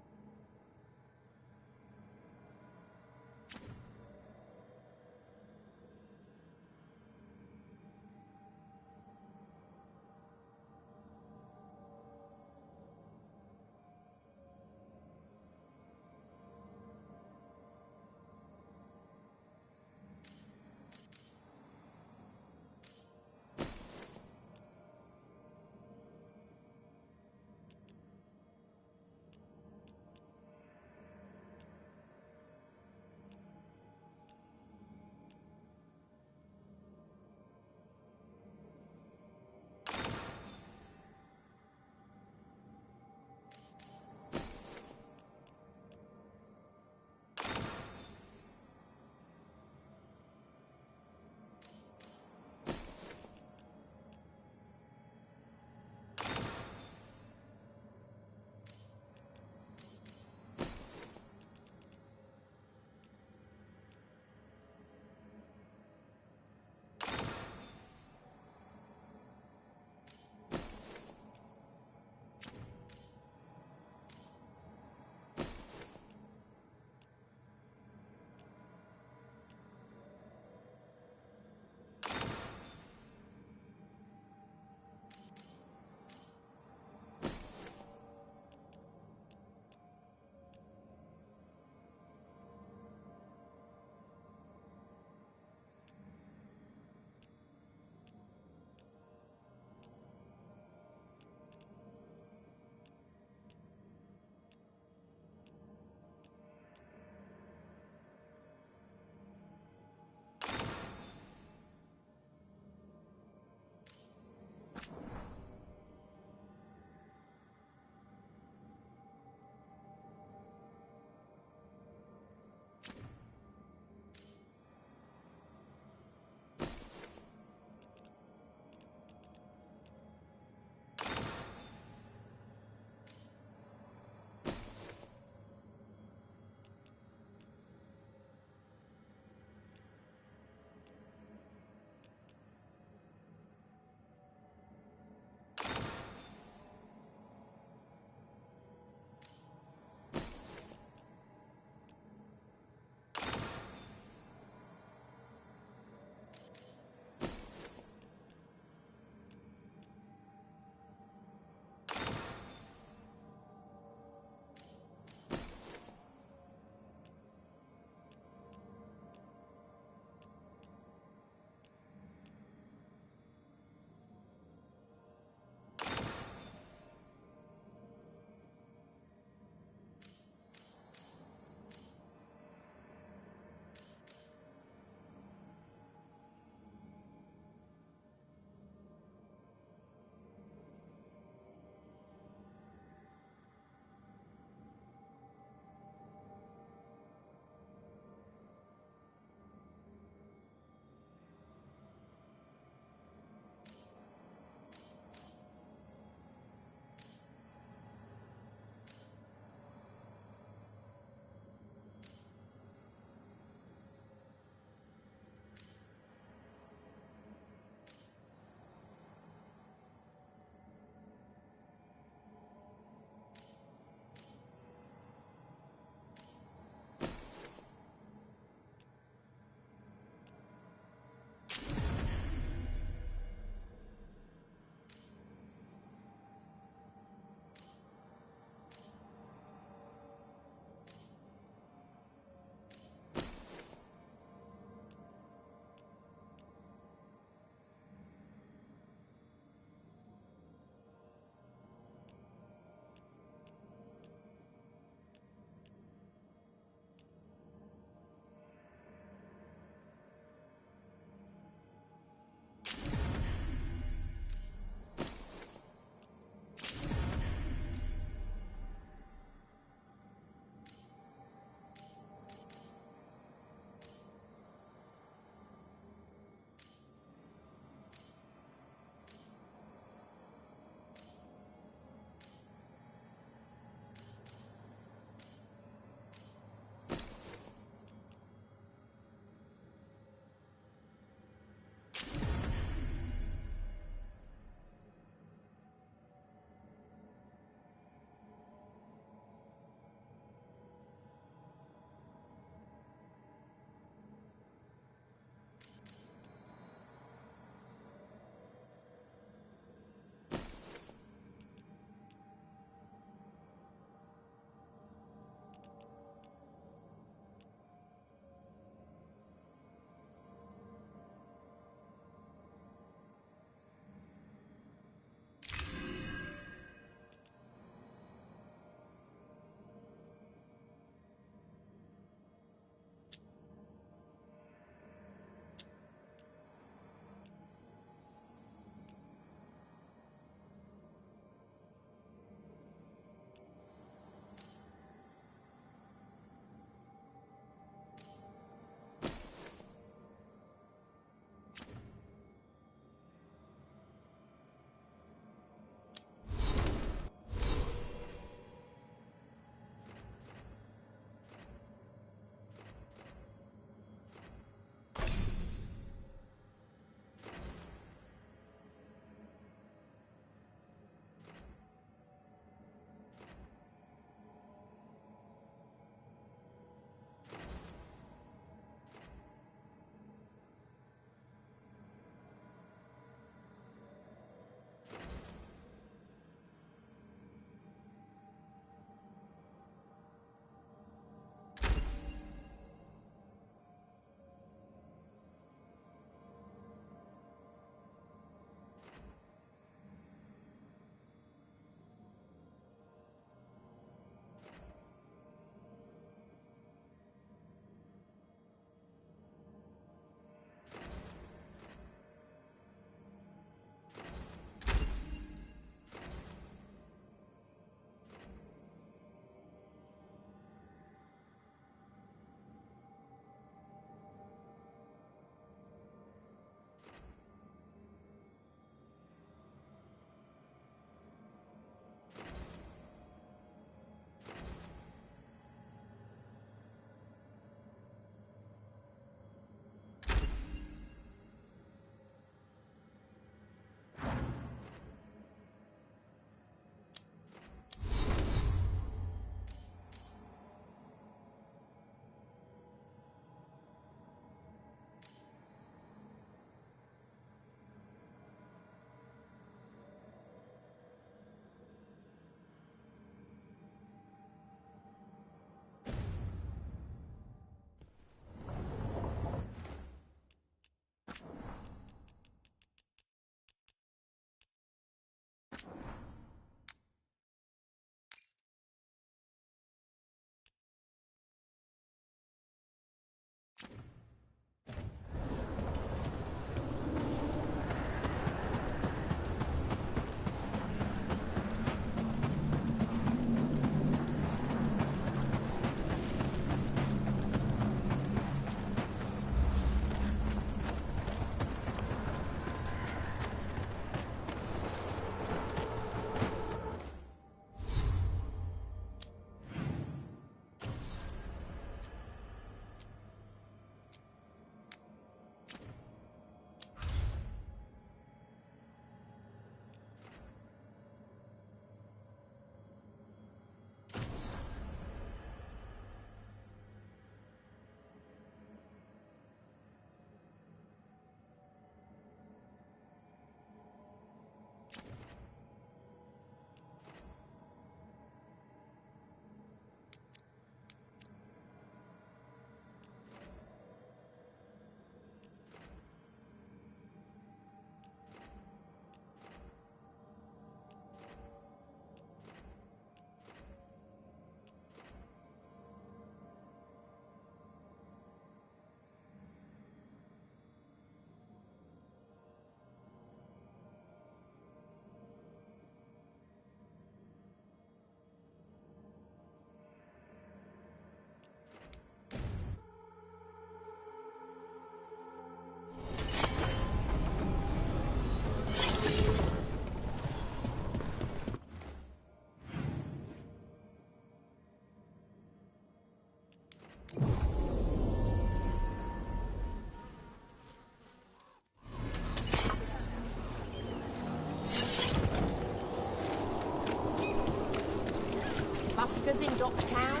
Buskers in Docktown?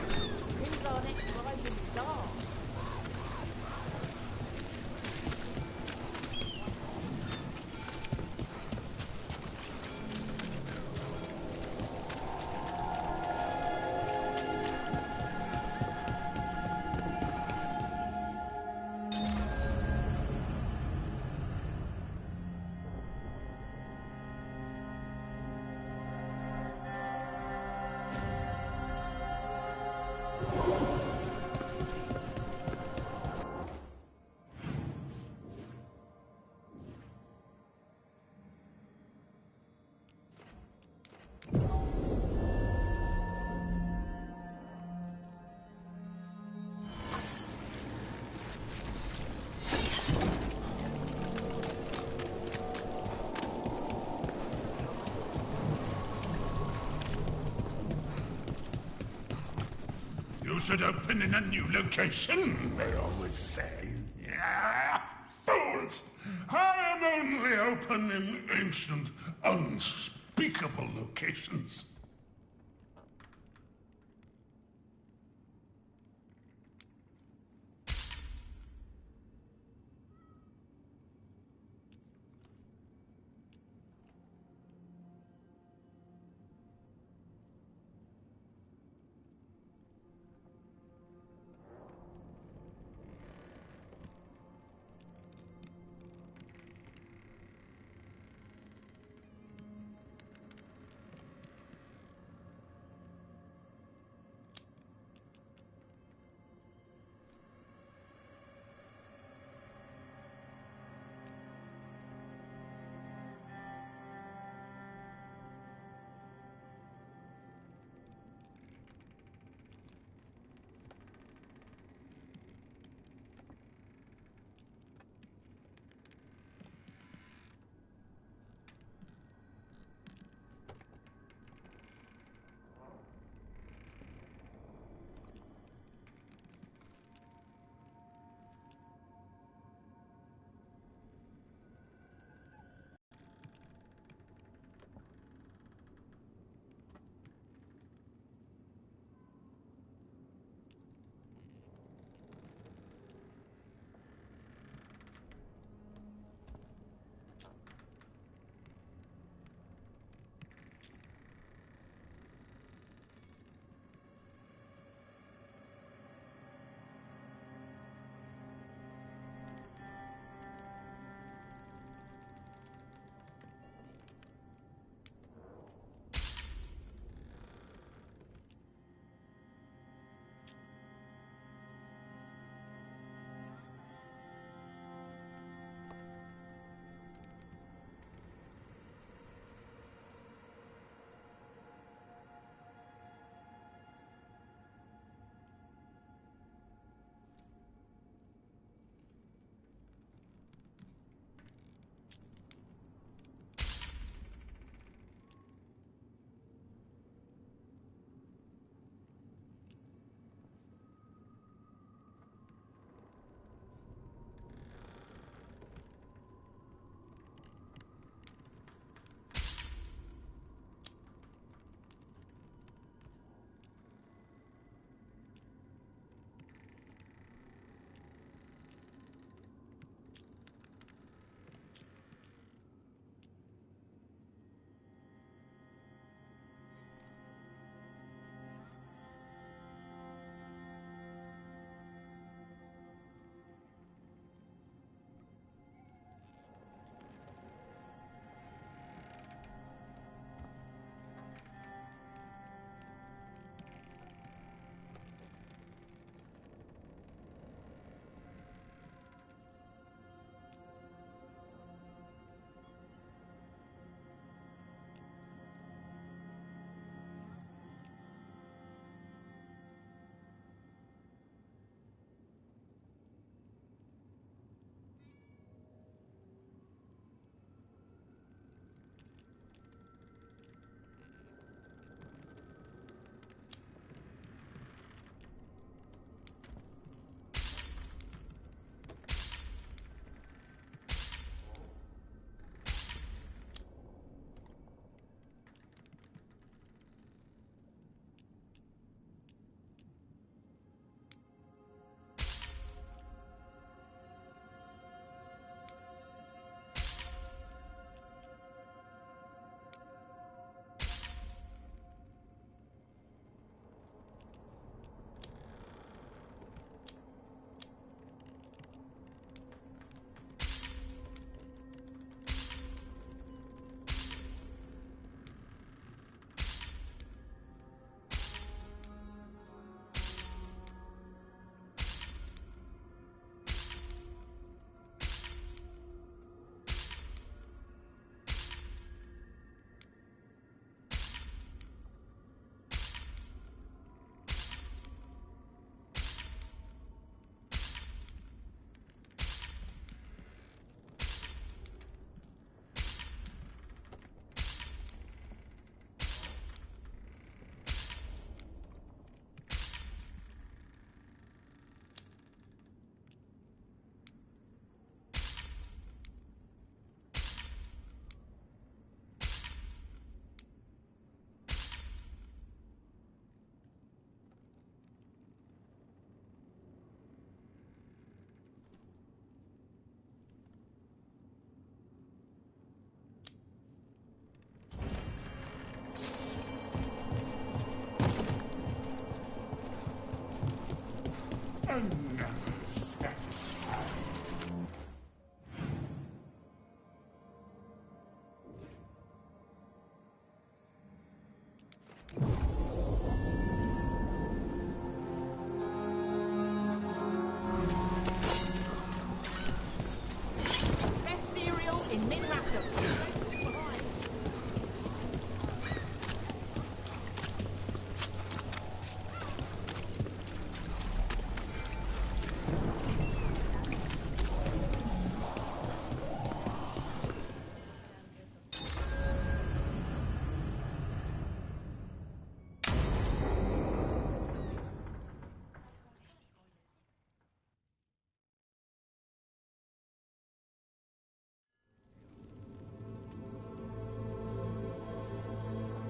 Who's our next rising star?
You should open in a new location, they always say. Fools! I am only open in ancient, unspeakable locations.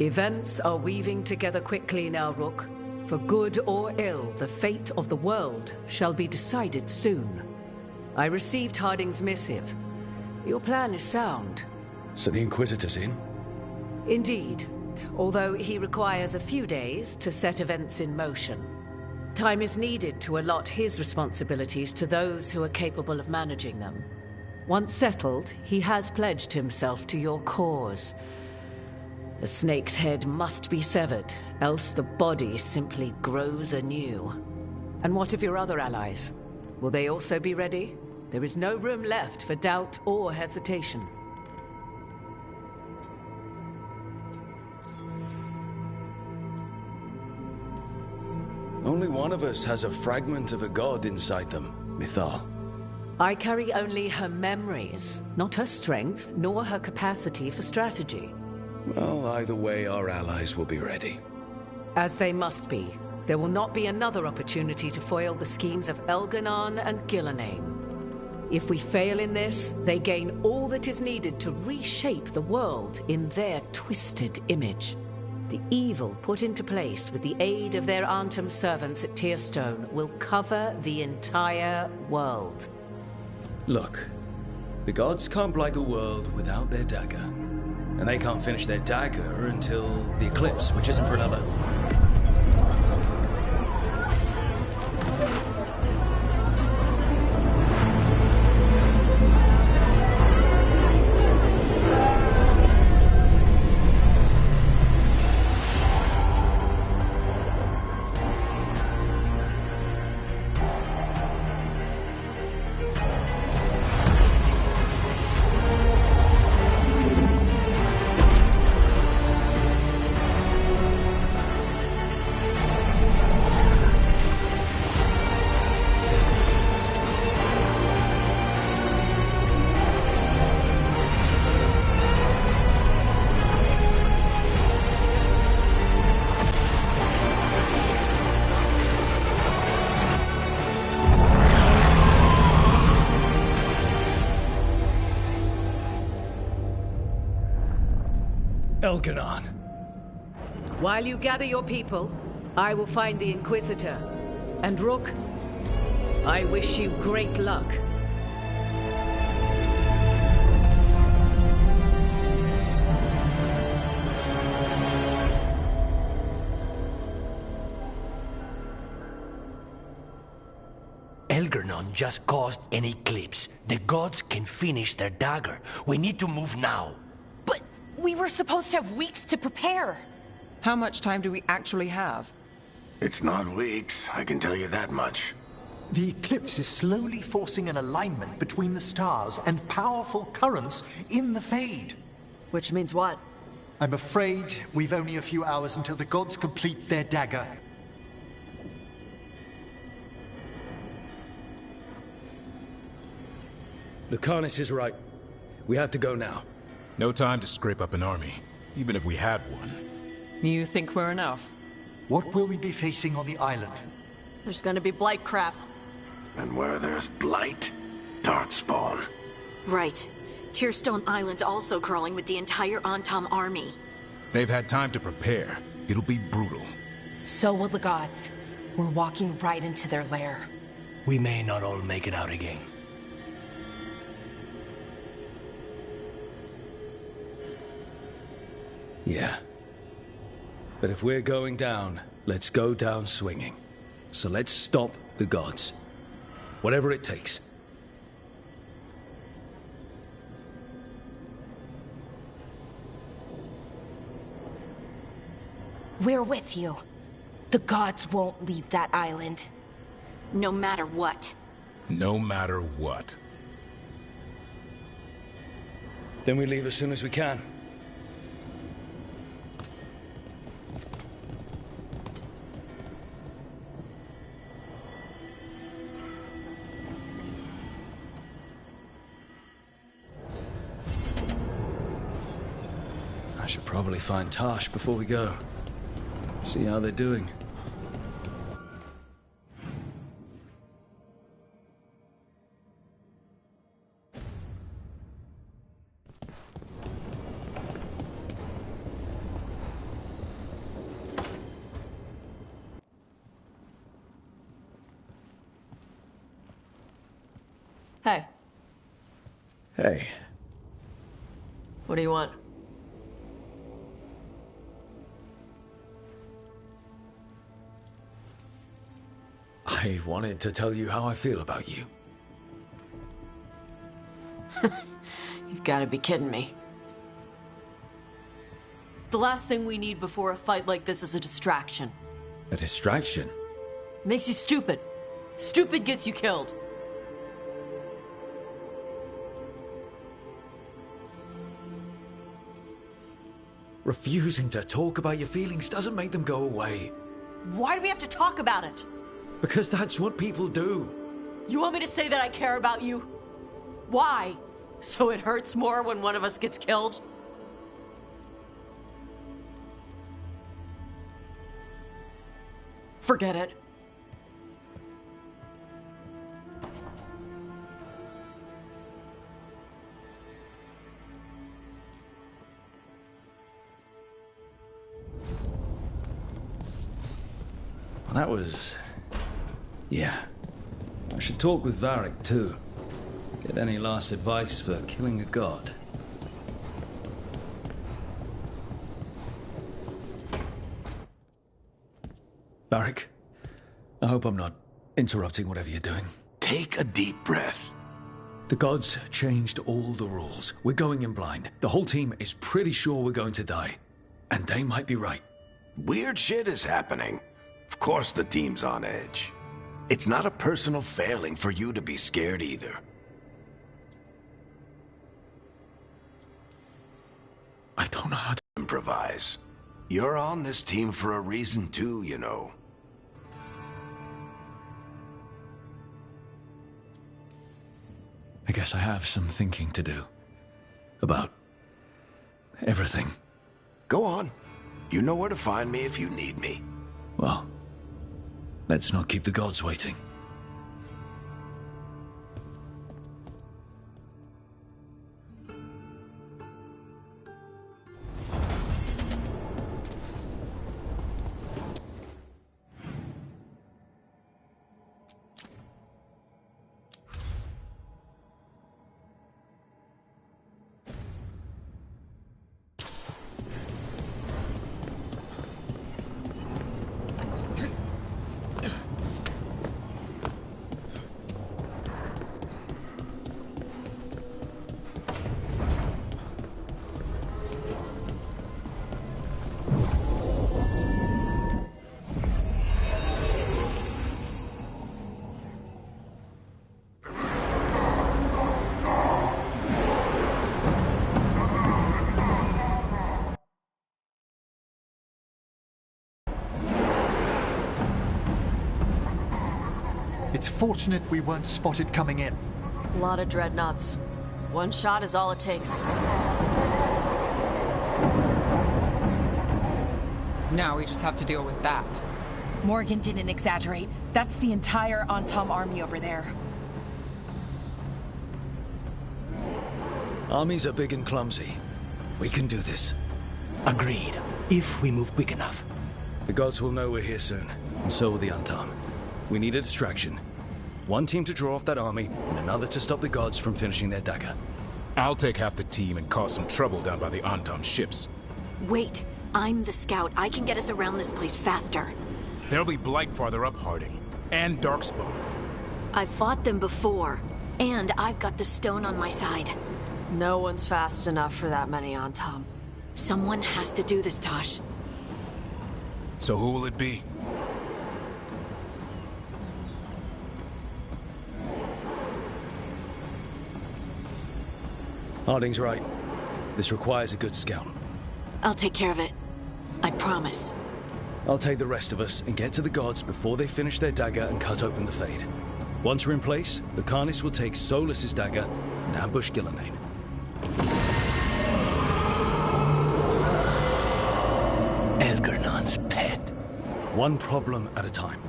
Events are weaving together quickly now, Rook. For good or ill, the fate of the world shall be decided soon. I received Harding's missive. Your plan is sound.
So the Inquisitor's in?
Indeed, although he requires a few days to set events in motion. Time is needed to allot his responsibilities to those who are capable of managing them. Once settled, he has pledged himself to your cause. The snake's head must be severed, else the body simply grows anew. And what of your other allies? Will they also be ready? There is no room left for doubt or hesitation.
Only one of us has a fragment of a god inside them, Mythal.
I carry only her memories, not her strength, nor her capacity for strategy.
Well, either way, our allies will be ready.
As they must be. There will not be another opportunity to foil the schemes of Elganon and Gillenane. If we fail in this, they gain all that is needed to reshape the world in their twisted image. The evil put into place with the aid of their Arnhem servants at Tearstone will cover the entire world.
Look, the gods can't blight the world without their dagger. And they can't finish their dagger until the eclipse, which isn't for another. Elganon.
While you gather your people, I will find the Inquisitor. And Rook, I wish you great luck.
Elganon just caused an eclipse. The gods can finish their dagger. We need to move now.
We were supposed to have weeks to prepare.
How much time do we actually have?
It's not weeks, I can tell you that much.
The eclipse is slowly forcing an alignment between the stars and powerful currents in the Fade.
Which means what?
I'm afraid we've only a few hours until the gods complete their dagger.
Lucanus is right. We have to go now.
No time to scrape up an army, even if we had one.
You think we're enough?
What will we be facing on the island?
There's gonna be blight crap.
And where there's blight, darkspawn.
Right. Tearstone Island's also crawling with the entire Antam army.
They've had time to prepare. It'll be brutal.
So will the gods. We're walking right into their lair.
We may not all make it out again.
Yeah. But if we're going down, let's go down swinging. So let's stop the gods. Whatever it takes.
We're with you. The gods won't leave that island.
No matter what.
No matter what.
Then we leave as soon as we can. I should probably find Tash before we go. See how they're doing.
Hey.
Hey.
What do you want?
I wanted to tell you how I feel about you.
You've got to be kidding me. The last thing we need before a fight like this is a distraction.
A distraction?
Makes you stupid. Stupid gets you killed.
Refusing to talk about your feelings doesn't make them go away.
Why do we have to talk about it?
Because that's what people do.
You want me to say that I care about you? Why? So it hurts more when one of us gets killed? Forget it.
That was... yeah. I should talk with Varric, too. Get any last advice for killing a god. Varric, I hope I'm not interrupting whatever you're doing.
Take a deep breath.
The gods changed all the rules. We're going in blind. The whole team is pretty sure we're going to die. And they might be right.
Weird shit is happening. Of course the team's on edge. It's not a personal failing for you to be scared either.
I don't know how to
improvise. You're on this team for a reason too, you know.
I guess I have some thinking to do. About everything.
Go on. You know where to find me if you need me.
Well, let's not keep the gods waiting.
It's fortunate we weren't spotted coming in.
A lot of dreadnoughts. One shot is all it takes.
Now we just have to deal with that.
Morgan didn't exaggerate. That's the entire Antom army over there.
Armies are big and clumsy. We can do this.
Agreed. If we move quick enough.
The gods will know we're here soon, and so will the Antom. We need a distraction. One team to draw off that army, and another to stop the gods from finishing their dagger.
I'll take half the team and cause some trouble down by the Antom ships.
Wait, I'm the scout. I can get us around this place faster.
There'll be Blight farther up, Harding. And Darkspawn.
I've fought them before. And I've got the stone on my side.
No one's fast enough for that many Antom.
Someone has to do this, Tosh.
So who will it be?
Harding's right. This requires a good scout.
I'll take care of it. I promise.
I'll take the rest of us and get to the gods before they finish their dagger and cut open the Fade. Once we're in place, the Lucanus will take Solas's dagger and ambush Gillenane.
Elgernon's pet.
One problem at a time.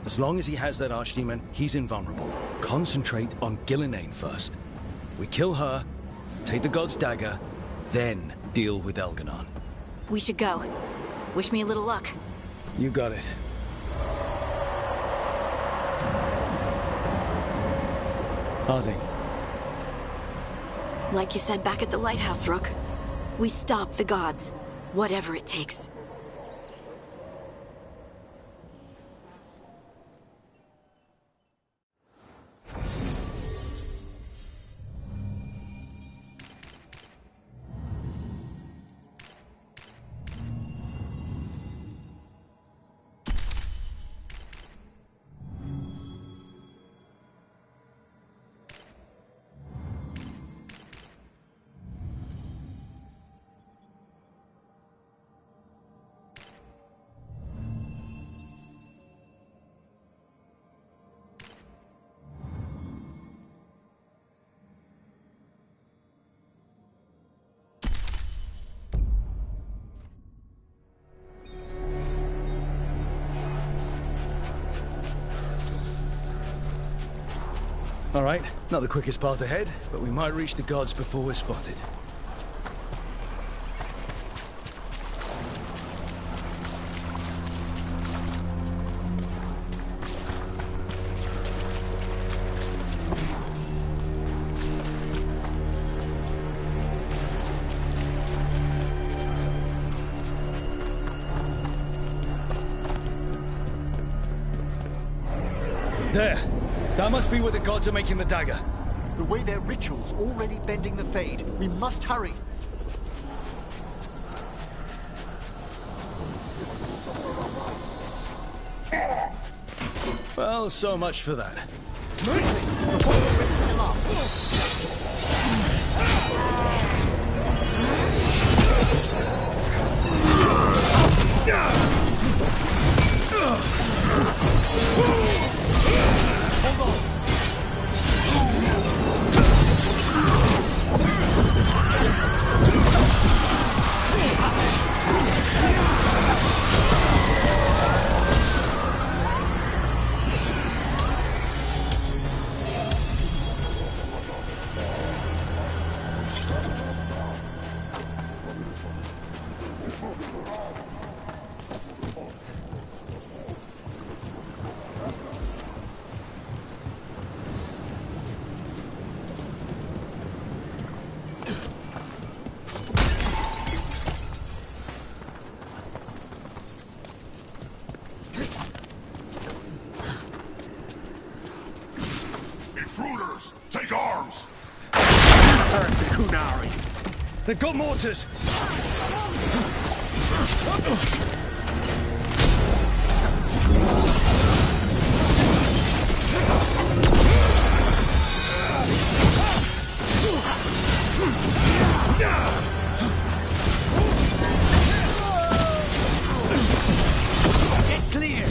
As long as he has that archdemon, he's invulnerable. Concentrate on Gillenane first. We kill her, take the god's dagger, then deal with Elganon.
We should go. Wish me a little luck.
You got it. Harding,
Like you said back at the lighthouse, Rook. We stop the gods, whatever it takes.
All right, not the quickest path ahead, but we might reach the gods before we're spotted. There! That must be where the gods are making the dagger.
The way their ritual's already bending the Fade. We must hurry.
Well, so much for that.
Intruders! Take arms!
They've got mortars!
Get clear!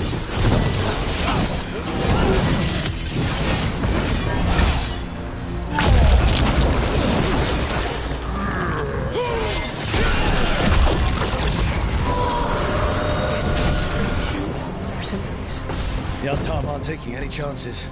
The Altam aren't taking any chances.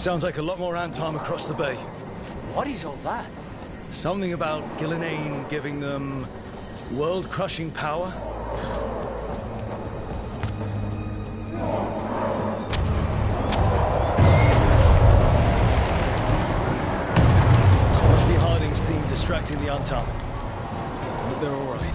Sounds like a lot more Antom across the bay.
What is all that?
Something about Gillenane giving them world-crushing power? Must be Harding's team distracting the Antom. But they're all right.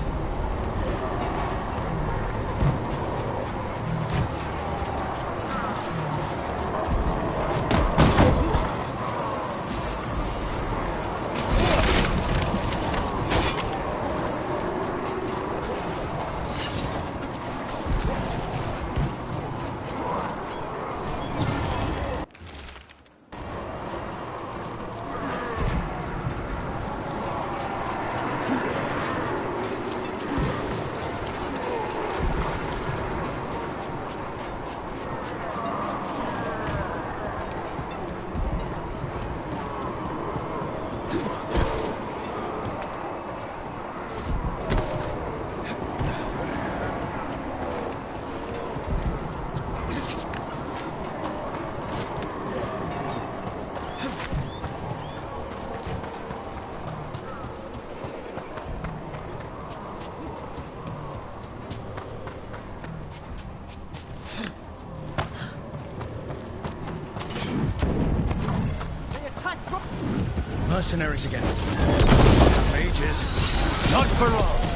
Mercenaries again. Mages, not for long.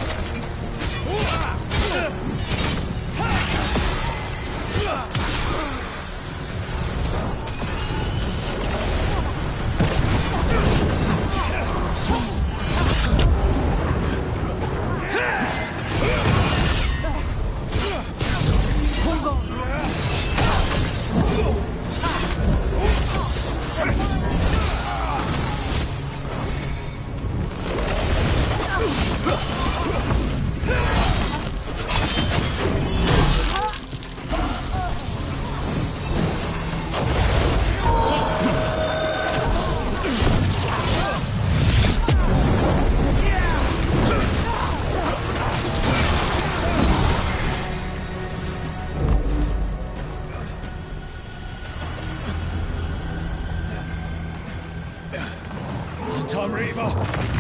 them, Reaver!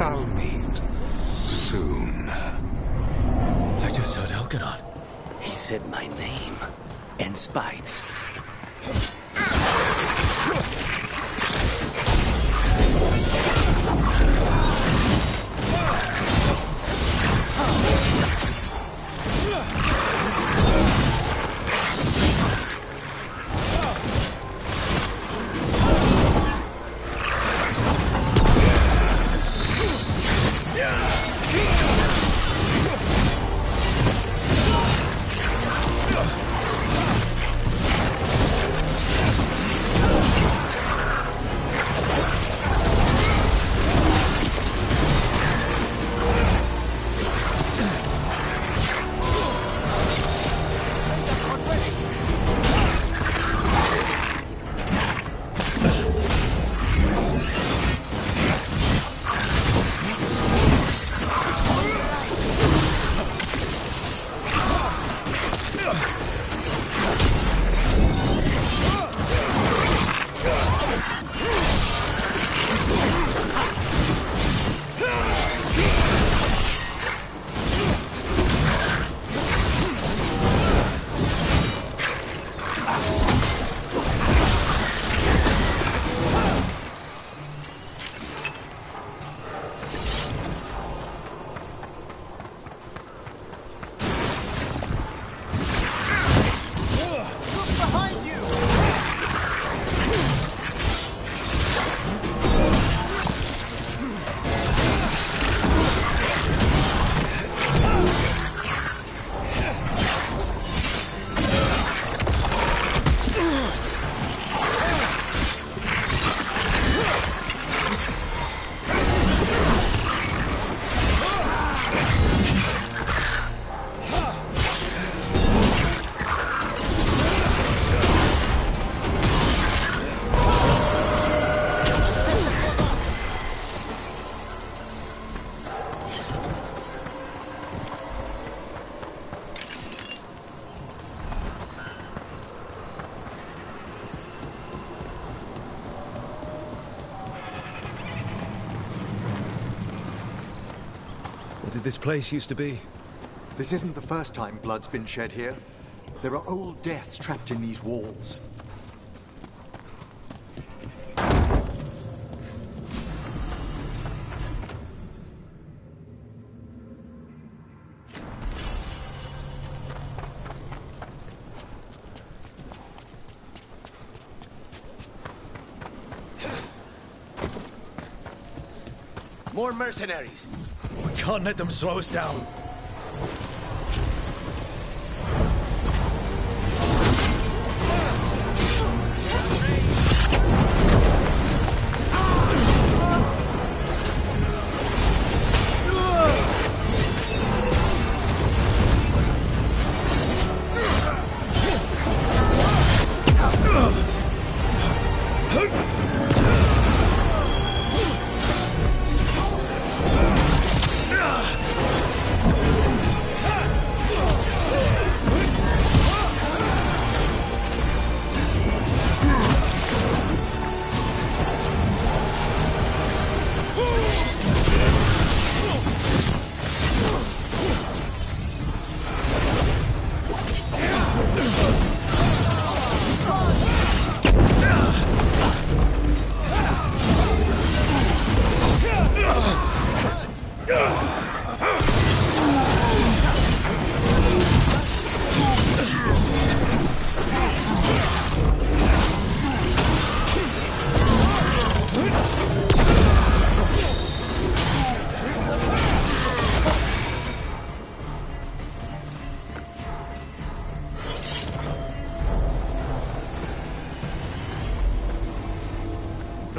shall meet soon.
I just heard Elganon.
He said my name and spite.
What did this place used to be?
This isn't the first time blood's been shed here. There are old deaths trapped in these walls.
More mercenaries!
We can't let them slow us down.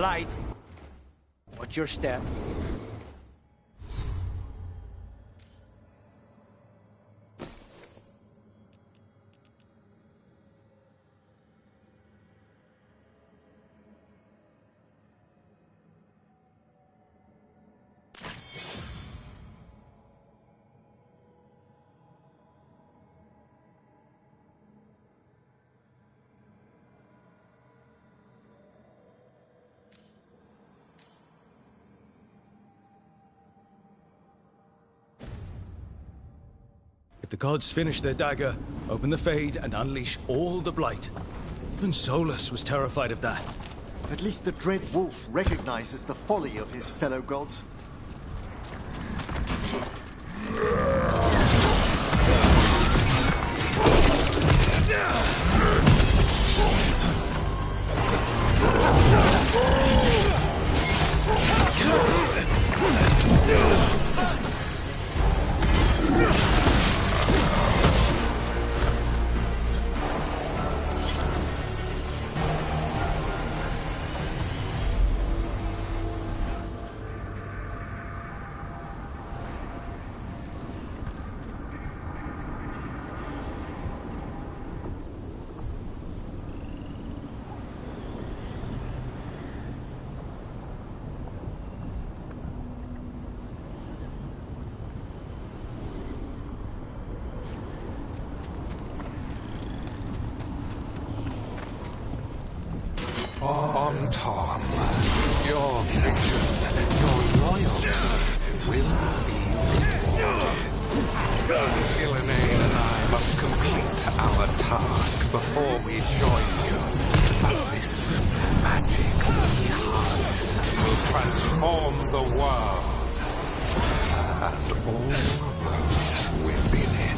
Blight. Watch your step.
The gods finish their dagger, open the Fade, and unleash all the Blight. Even Solus was terrified of that.
At least the Dread Wolf recognizes the folly of his fellow gods.
On Tom, your vision, your loyalty will be rewarded. Ilinane and I must complete our task before we join you. But this magic we harness will transform the world. And all roads within it.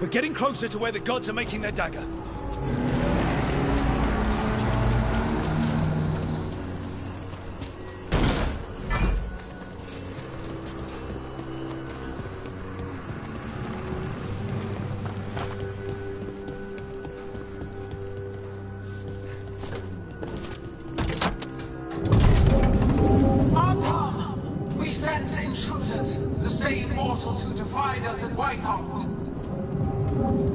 Getting closer to where the gods are making their dagger.
Artom! We sense intruders, the same mortals who defied us at Whitehoft.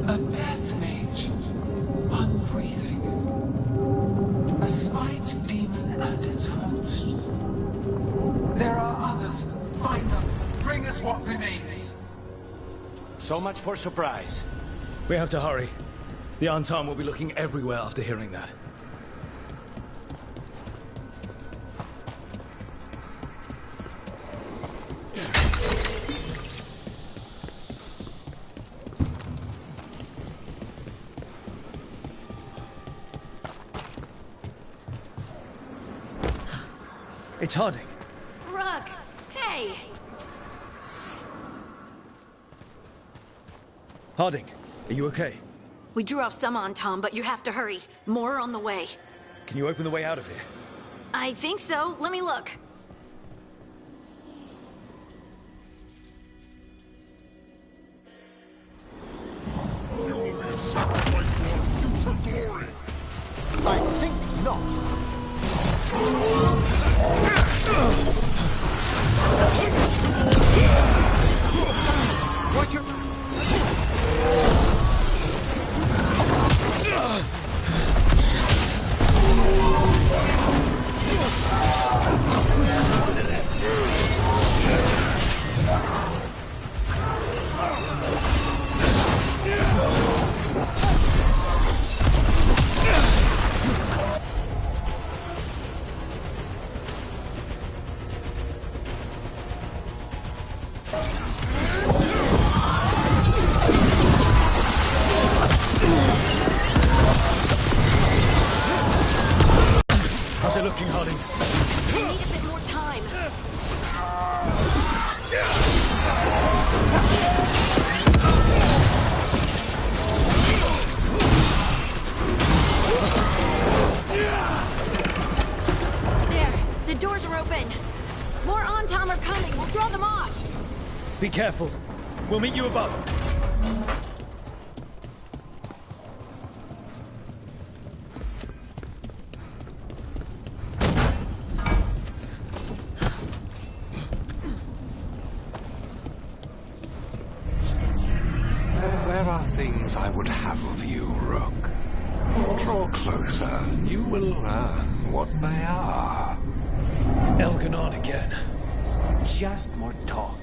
A death mage. Unbreathing. A spite demon and its host. There are others. Find them. Bring us what remains.
So much for surprise.
We have to hurry. The Antam will be looking everywhere after hearing that. It's Harding.
Rook, hey!
Harding, are you okay?
We drew off some on Tom, but you have to hurry. More on the way.
Can you open the way out of here?
I think so. Let me look.
I think not. Watch your...
Be careful. We'll meet you above.
There are things I would have of you, Rook. Draw closer. You will learn what they are.
Elganon again.
Just more talk.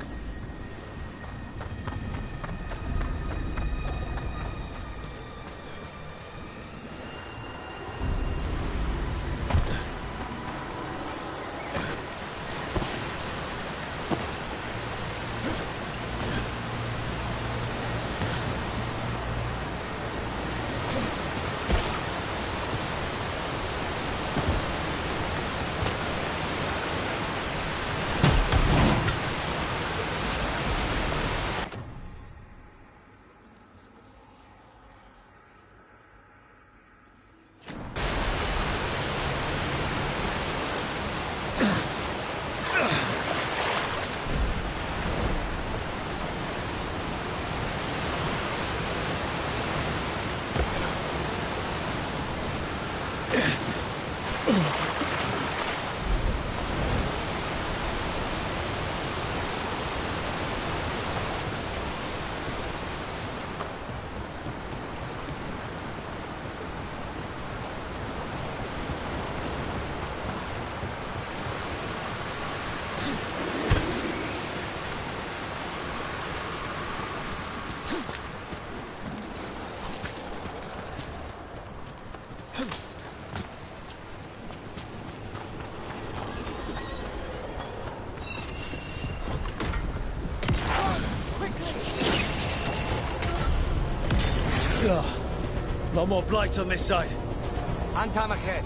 A lot more blight on this side.
Antam ahead.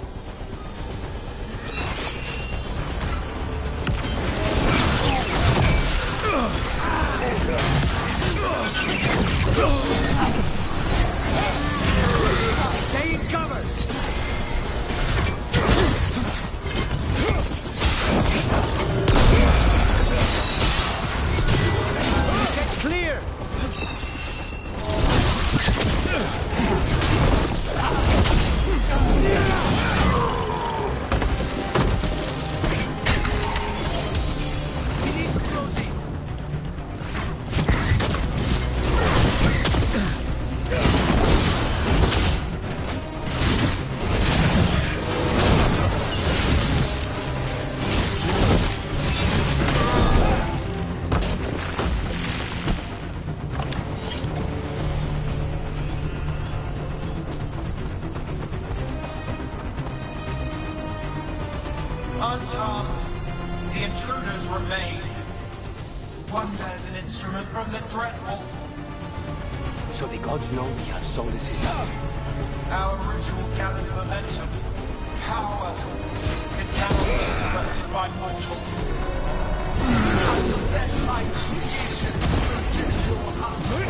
Stay in cover. Get clear.
Unharmed, the intruders remain. One bears an instrument from the Dreadwolf.
So the gods know we have Solus's power.
Our ritual gathers momentum. Power. It cannot be interrupted by mortals. I will set my creation to assist your hunger.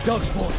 Darkspawn.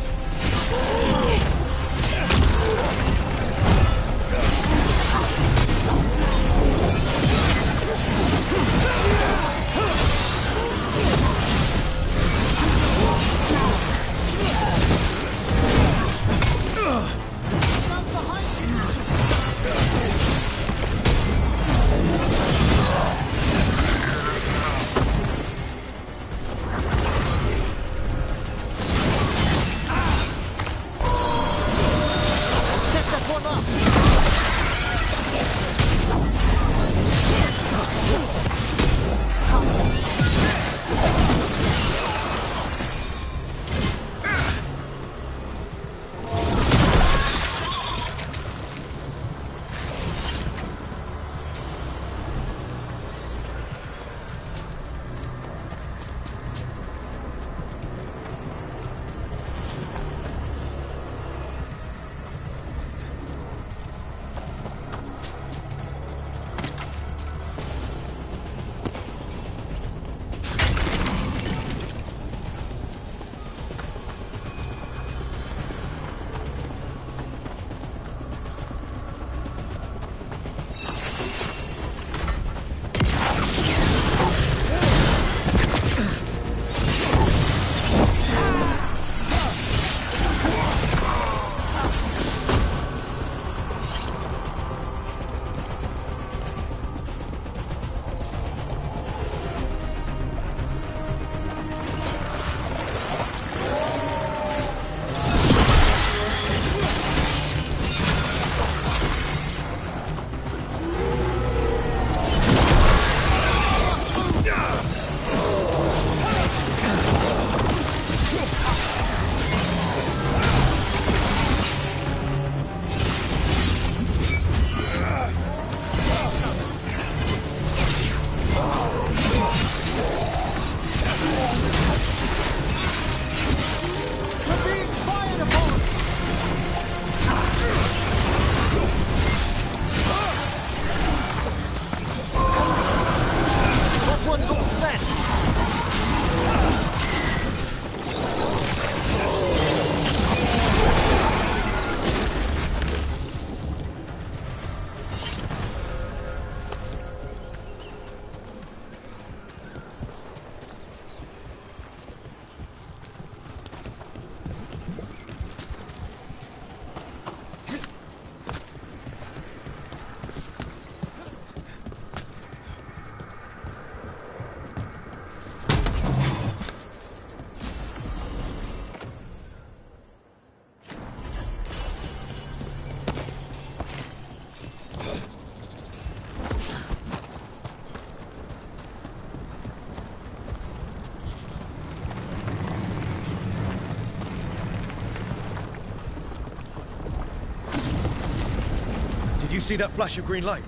You see that flash of green light?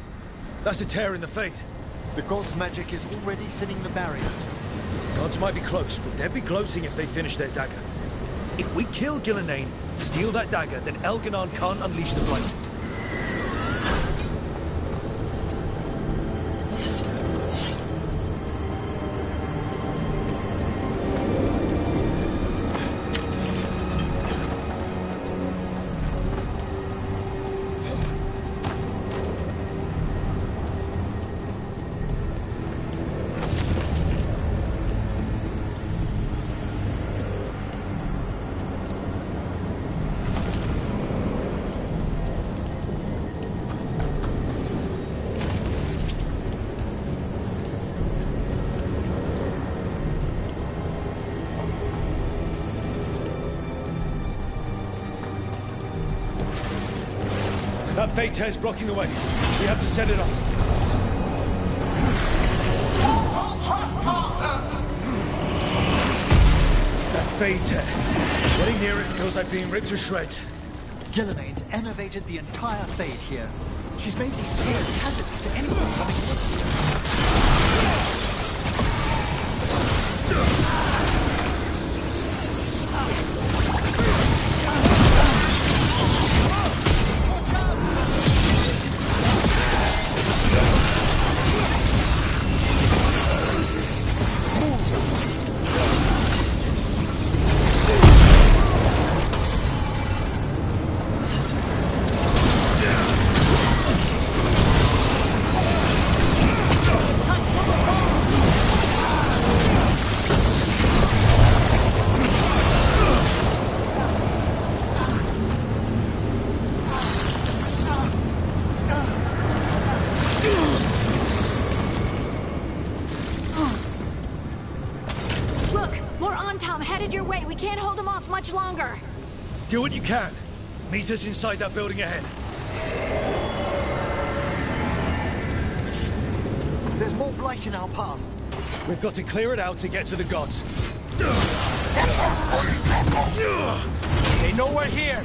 That's a tear in the Fade.
The God's magic is already thinning the barriers.
Gods might be close, but they'd be gloating if they finish their dagger. If we kill Gillenane, steal that dagger, then Elganon can't unleash the Blight. That Fade tear's blocking the way. We have to set it off. That Fade tear. Getting near it feels like being ripped to shreds.
Gillenane's enervated the entire Fade here. She's made these tears hazardous to anyone coming close.
Much longer.
Do what you can. Meet us inside that building ahead.
There's more Blight in our path.
We've got to clear it out to get to the gods.
They know we're here.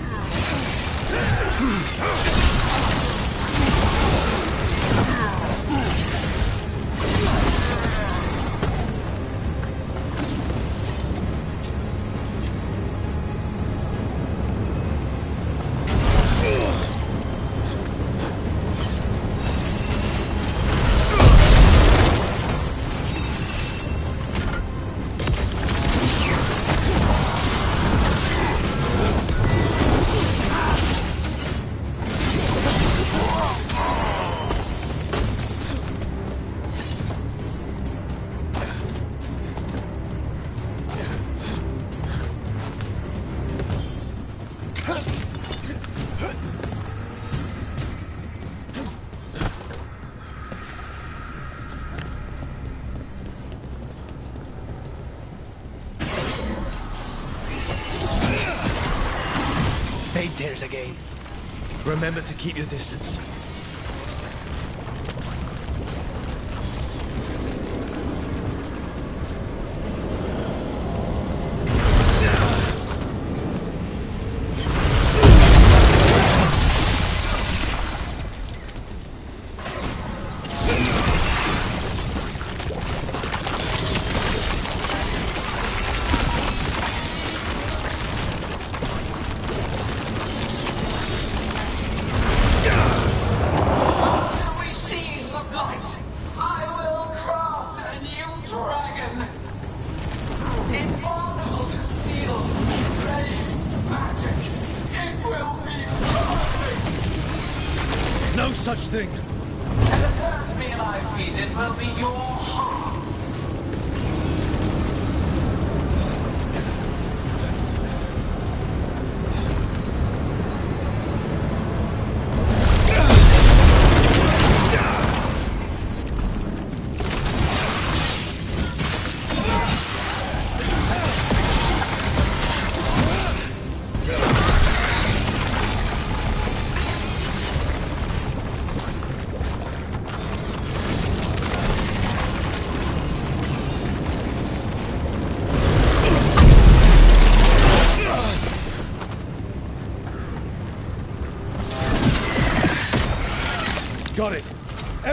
Fade tears again.
Remember to keep your distance. No such thing.
And the first meal I feed it will be your hearts.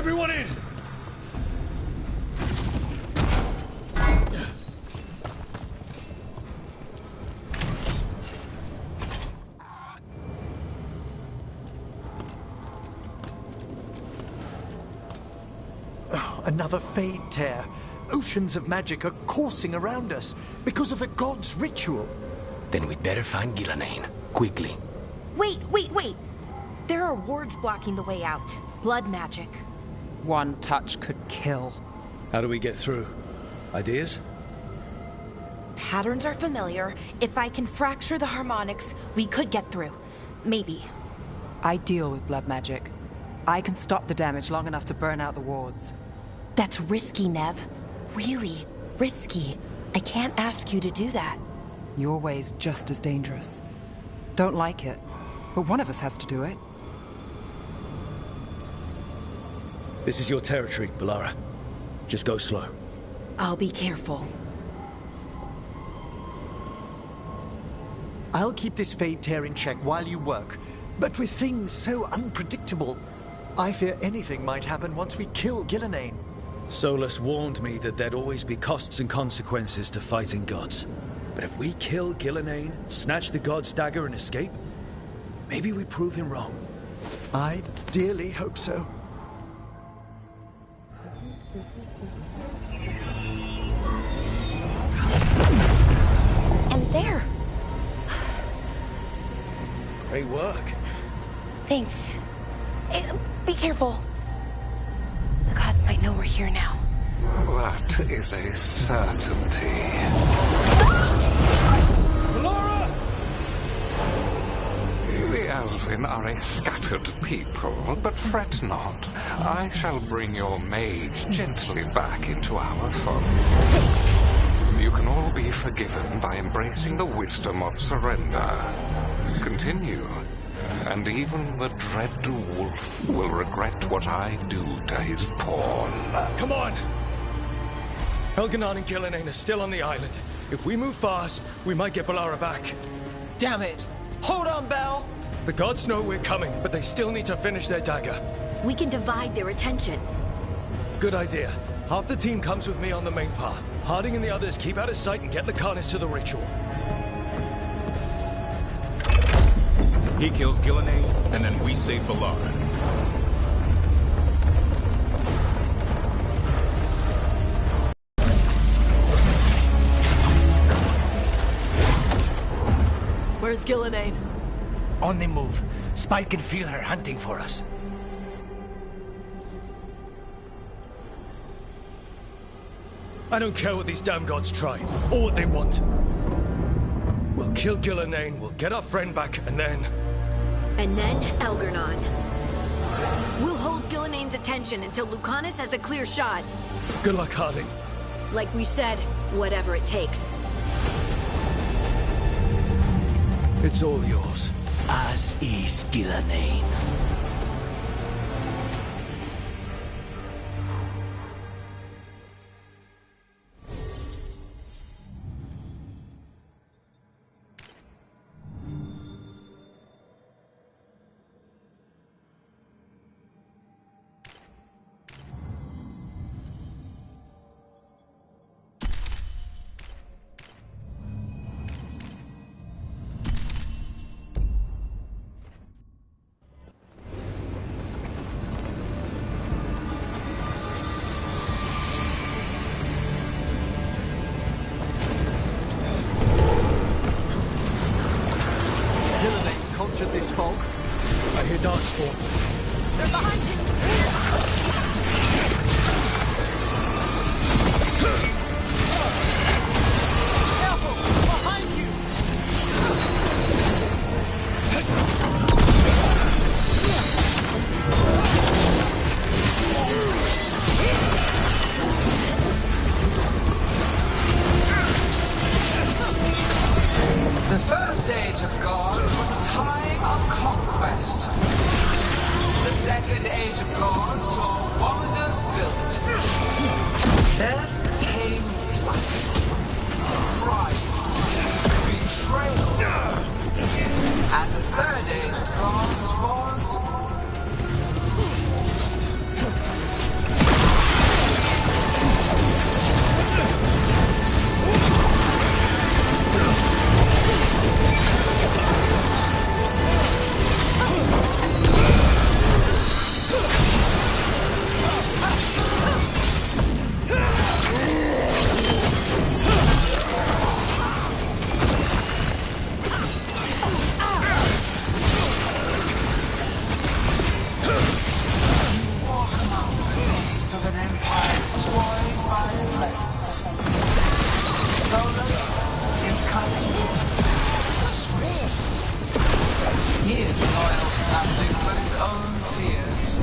Everyone in!
Oh, another Fade tear. Oceans of magic are coursing around us because of the god's ritual.
Then we'd better find Gillenane. Quickly.
Wait! There are wards blocking the way out. Blood magic.
One touch could kill.
How do we get through? Ideas?
Patterns are familiar. If I can fracture the harmonics, we could get through. Maybe.
I deal with blood magic. I can stop the damage long enough to burn out the wards.
That's risky, Nev. Really risky. I can't ask you to do that.
Your way's just as dangerous. Don't like it, but one of us has to do it.
This is your territory, Bellara. Just go slow.
I'll be careful.
I'll keep this Fade tear in check while you work. But with things so unpredictable, I fear anything might happen once we kill Gillenane.
Solus warned me that there'd always be costs and consequences to fighting gods. But if we kill Gillenane, snatch the god's dagger and escape, maybe we prove him wrong.
I dearly hope so.
And there!
Great work.
Thanks. Be careful. The gods might know we're here now.
That is a certainty.
Bellara!
The Elven are a scattered people, but fret not. I shall bring your mage gently back into our fold. You can all be forgiven by embracing the wisdom of surrender. Continue, and even the dread wolf will regret what I do to his pawn.
Come on! Elganon and Gillenane are still on the island. If we move fast, we might get Bellara back.
Damn it! Hold on, Belle!
The gods know we're coming, but they still need to finish their dagger.
We can divide their attention.
Good idea. Half the team comes with me on the main path. Harding and the others keep out of sight and get Lucanus to the ritual.
He kills Gillenane, and then we save Bellara.
Where's Gillenane?
On the move. Spike can feel her hunting for us.
I don't care what these damn gods try, or what they want. We'll kill Gillenane, we'll get our friend back, and then...
And then Elgar'nan. We'll hold Gillenane's attention until Lucanus has a clear shot.
Good luck, Harding.
Like we said, whatever it takes.
It's all yours.
As is Gillenane.
This fog.
I hear Darkspawn.
They're behind you!
Careful! Behind you!
The first age of gods was a time of conquest. The second age of gods saw wonders built. Then came light, pride, betrayal. And the third age of gods was... own fears.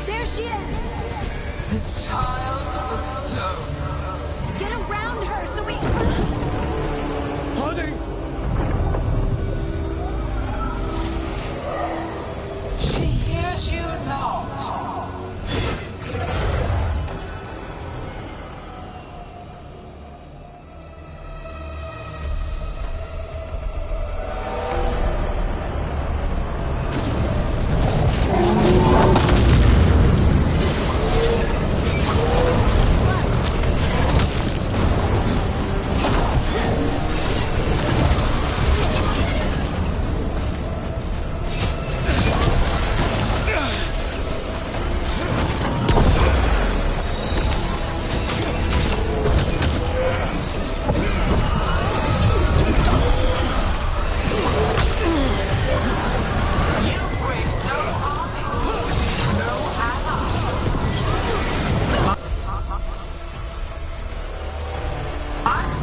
There she is!
The child of the stone.
Get around her so we...
Honey!
She hears you not.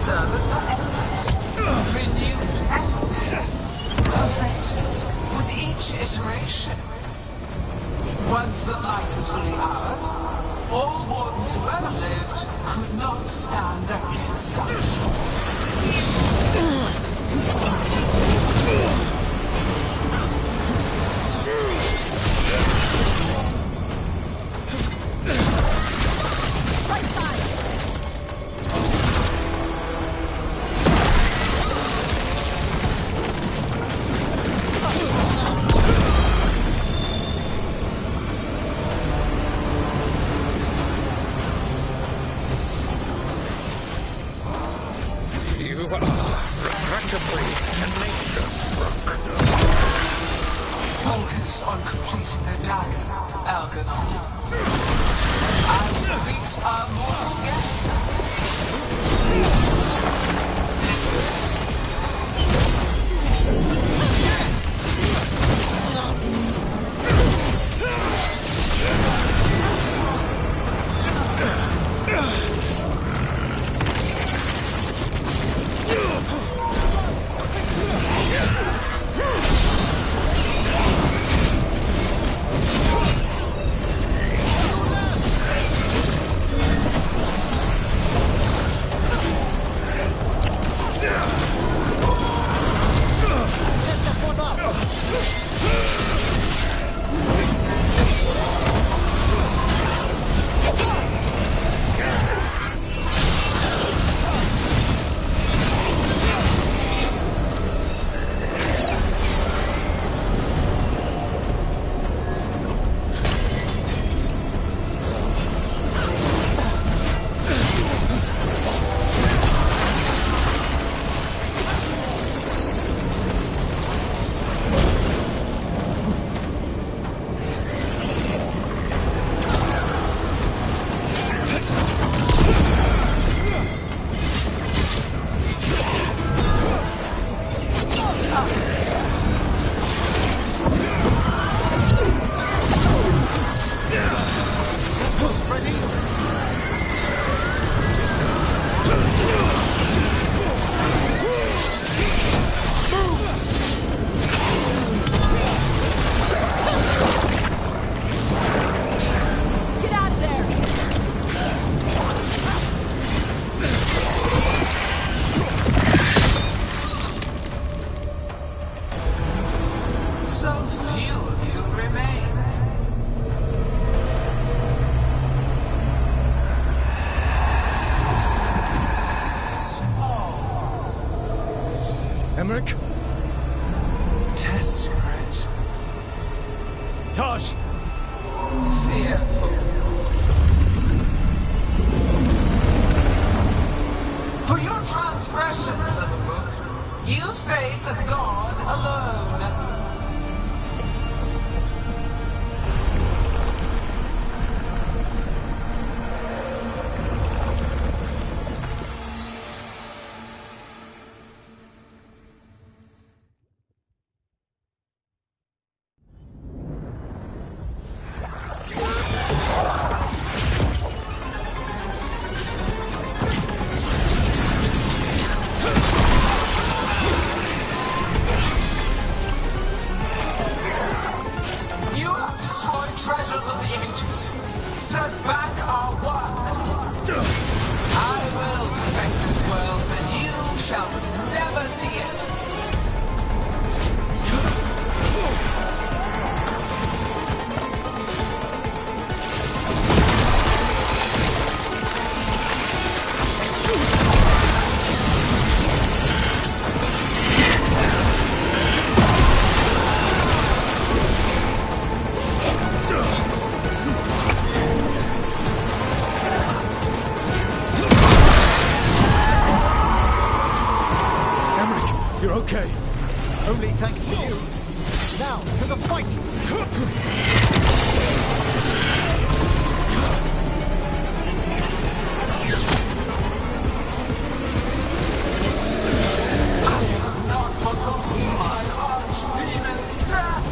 Servants are endless, renewed efforts, perfected with each iteration. Once the light is fully ours, all wardens who ever lived could not stand against us.
You are regrettably nature-struck.
Focus on completing the dagger, Elganon. And meet our mortal guest. So few of you remain. Small.
Emmerich?
Desperate.
Taj!
Fearful. discretion, little book. You face a god alone. Treasures of the ages. Set back our work. I will perfect this world, and you shall never see it.
You're okay.
Only thanks to you. Now, to the fight!
Not forgotten my archdemon's death.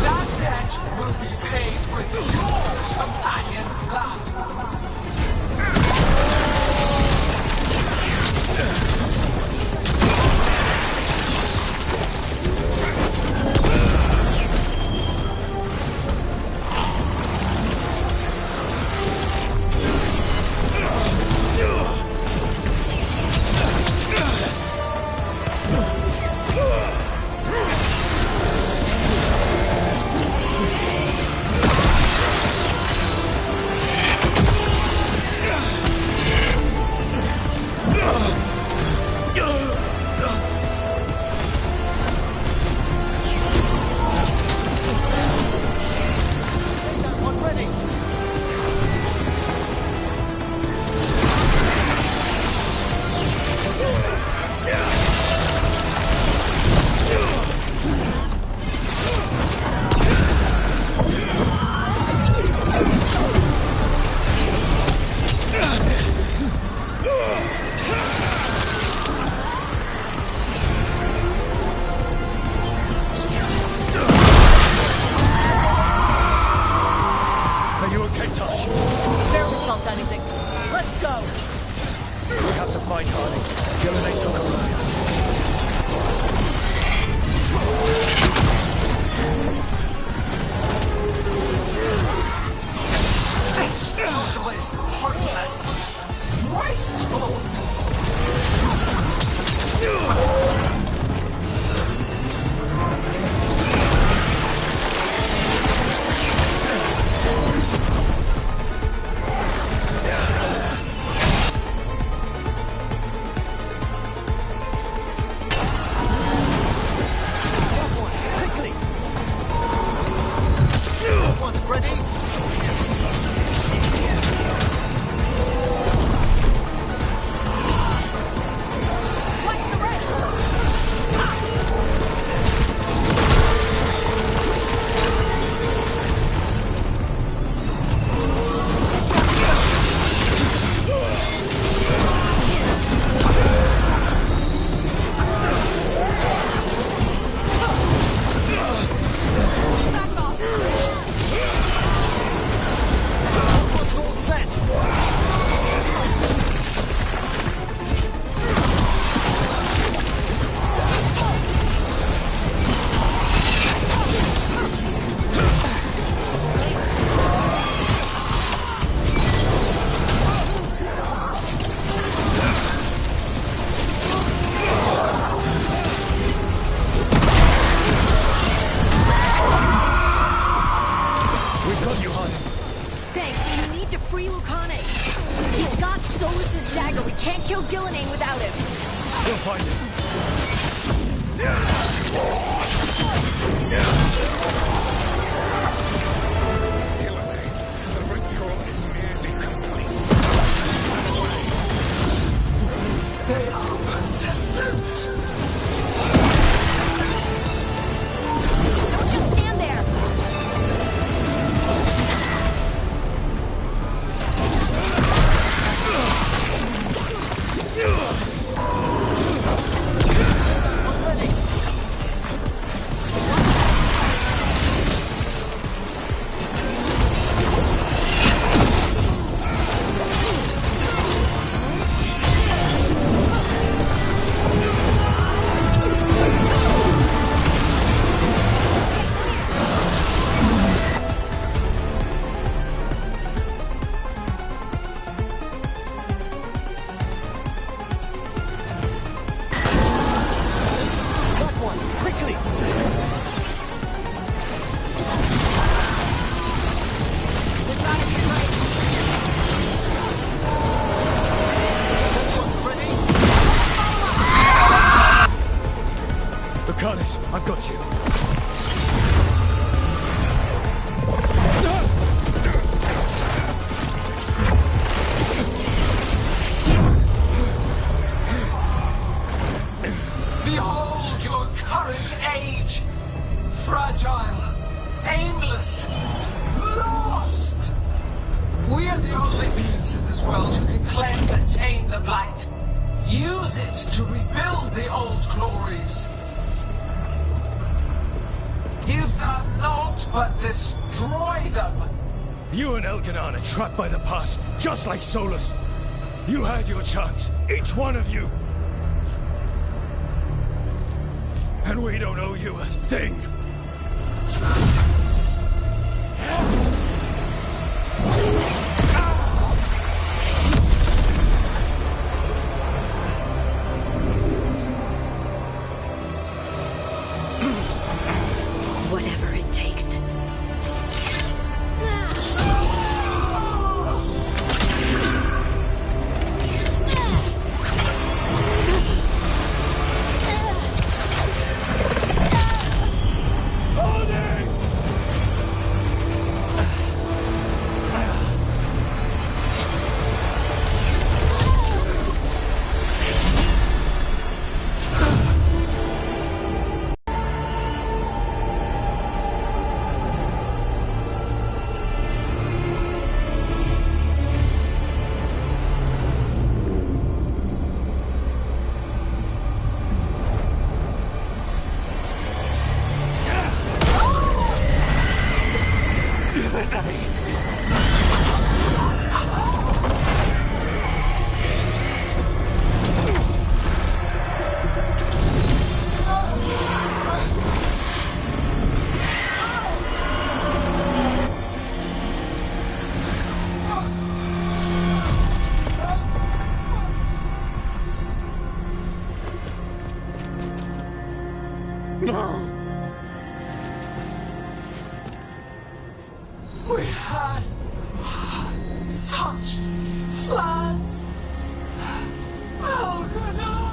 That debt will be paid with your companion's blood. Fragile, aimless, lost! We are the only beings in this world who can cleanse and tame the Blight. Use it to rebuild the old glories. You've done naught but destroy them.
You and Elganon are trapped by the past, just like Solus. You had your chance, each one of you. And we don't owe you a thing.
Whatever it takes.
No! We had such plans! Elganon!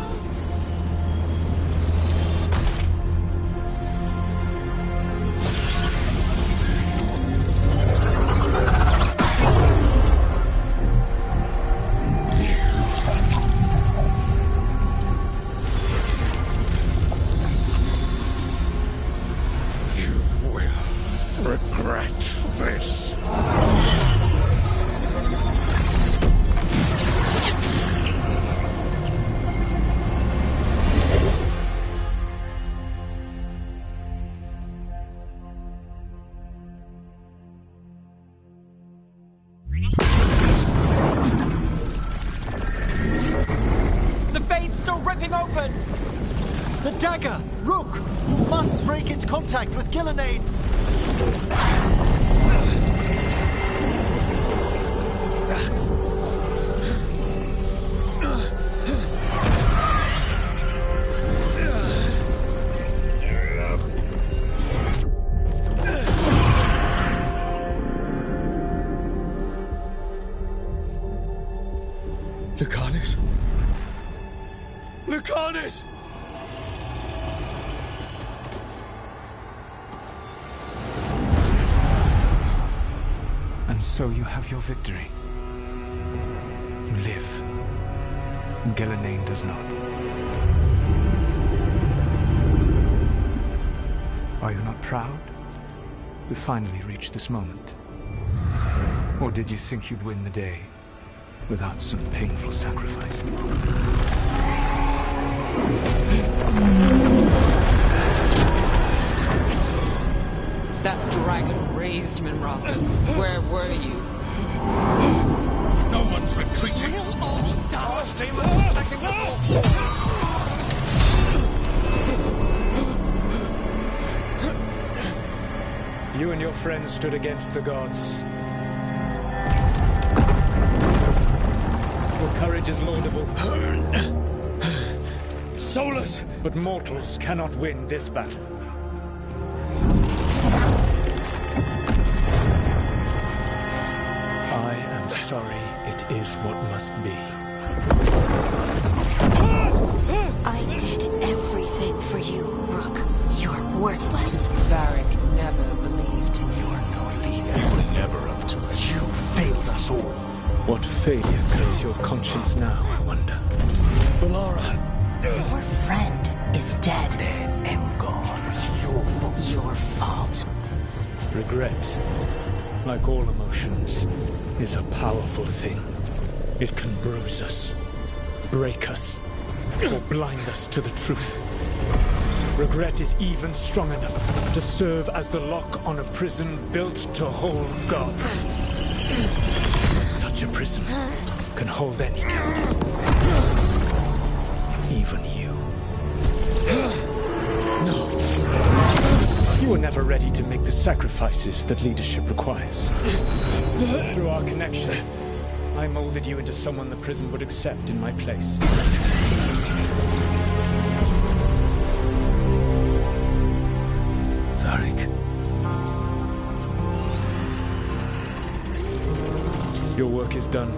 Regret this.
The Fate's still ripping open!
The dagger! Rook! You must break its contact with Gillenane!
Lucanus? Lucanus!
And so you have your victory. You live. And Gillenane does not. Are you not proud? We finally reached this moment. Or did you think you'd win the day without some painful sacrifice?
That dragon raised Minroth. Where were you?
No one's retreating.
We'll all die. Our demons attacking the corpse.
You and your friends stood against the gods. Your courage is laudable. Solus! But mortals cannot win this battle. I am sorry, it is what must be.
I did everything for you, Rook. You're worthless.
Varric never believed in you.
You're no leader. You were never up to it. You failed us all.
What failure cuts your conscience now, I wonder? Balara!
Your friend is dead.
Dead and gone. Your fault.
your fault.
Regret, like all emotions, is a powerful thing. It can bruise us, break us, or blind us to the truth. Regret is even strong enough to serve as the lock on a prison built to hold gods. Such a prison can hold any captive. Even you. No. You were never ready to make the sacrifices that leadership requires. Through our connection, I molded you into someone the prison would accept in my place.
Varric.
Your work is done.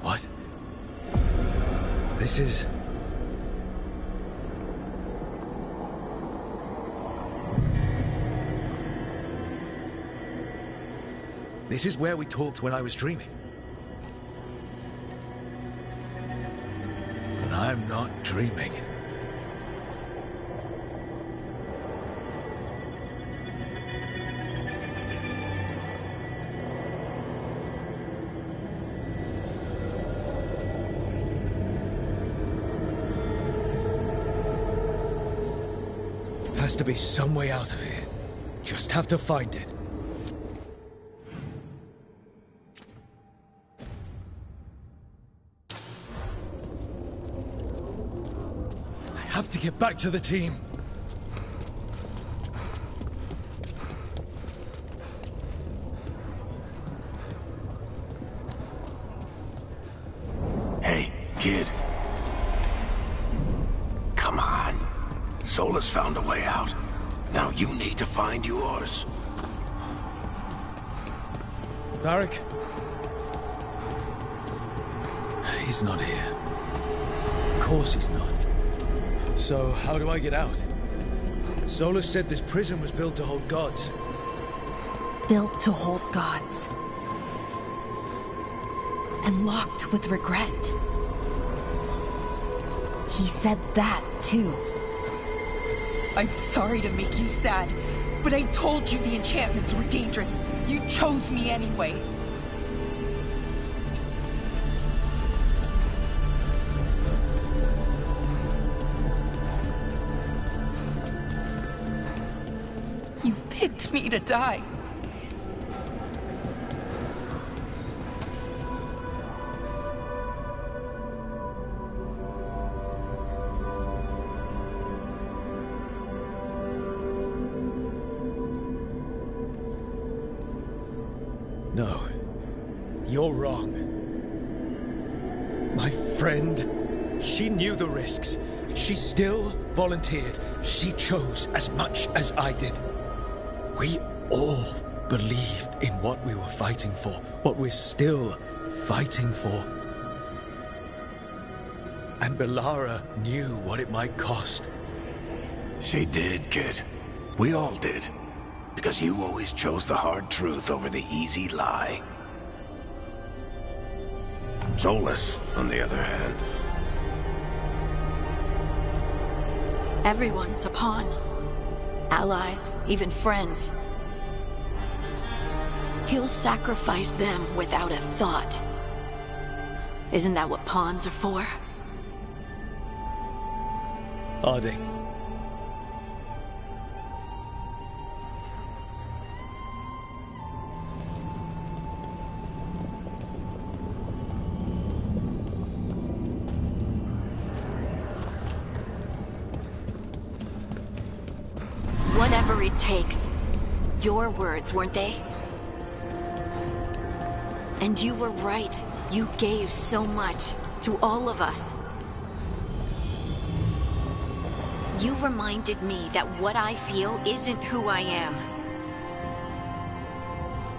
What? This is... This is where we talked when I was dreaming. But I'm not dreaming. Has to be some way out of here. Just have to find it. I have to get back to the team.
Hey, kid. Come on. Solus found a way out. Now you need to find yours.
Varric? He's not here. Of course he's not. So, how do I get out? Solus said this prison was built to hold gods.
Built to hold gods. And locked with regret. He said that, too.
I'm sorry to make you sad, but I told you the enchantments were dangerous. You chose me anyway. You picked me to die.
No. You're wrong. My friend, she knew the risks. She still volunteered. She chose as much as I did. We all believed in what we were fighting for, what we're still fighting for. And Belara knew what it might cost.
She did, kid. We all did. Because you always chose the hard truth over the easy lie. Solus, on the other hand.
Everyone's a pawn. Allies, even friends. He'll sacrifice them without a thought. Isn't that what pawns are for?
Harding.
Whatever it takes. Your words, weren't they? And you were right. You gave so much to all of us. You reminded me that what I feel isn't who I am.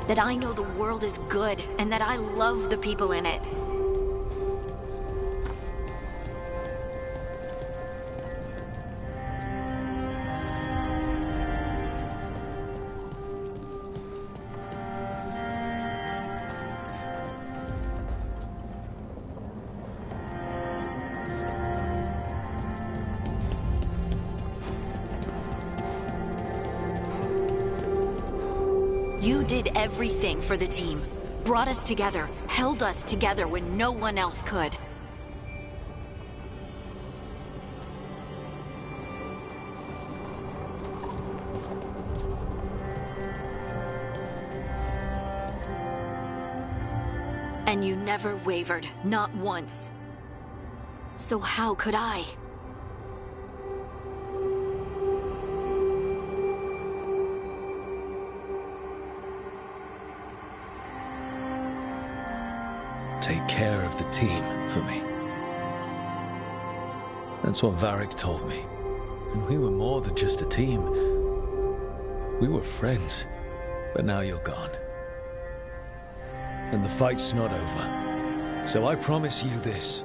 that I know the world is good and that I love the people in it. You did everything for the team. Brought us together, held us together when no one else could. And you never wavered, not once. So how could I?
Take care of the team for me. That's what Varric told me. And we were more than just a team. We were friends. But now you're gone. And the fight's not over. So I promise you this.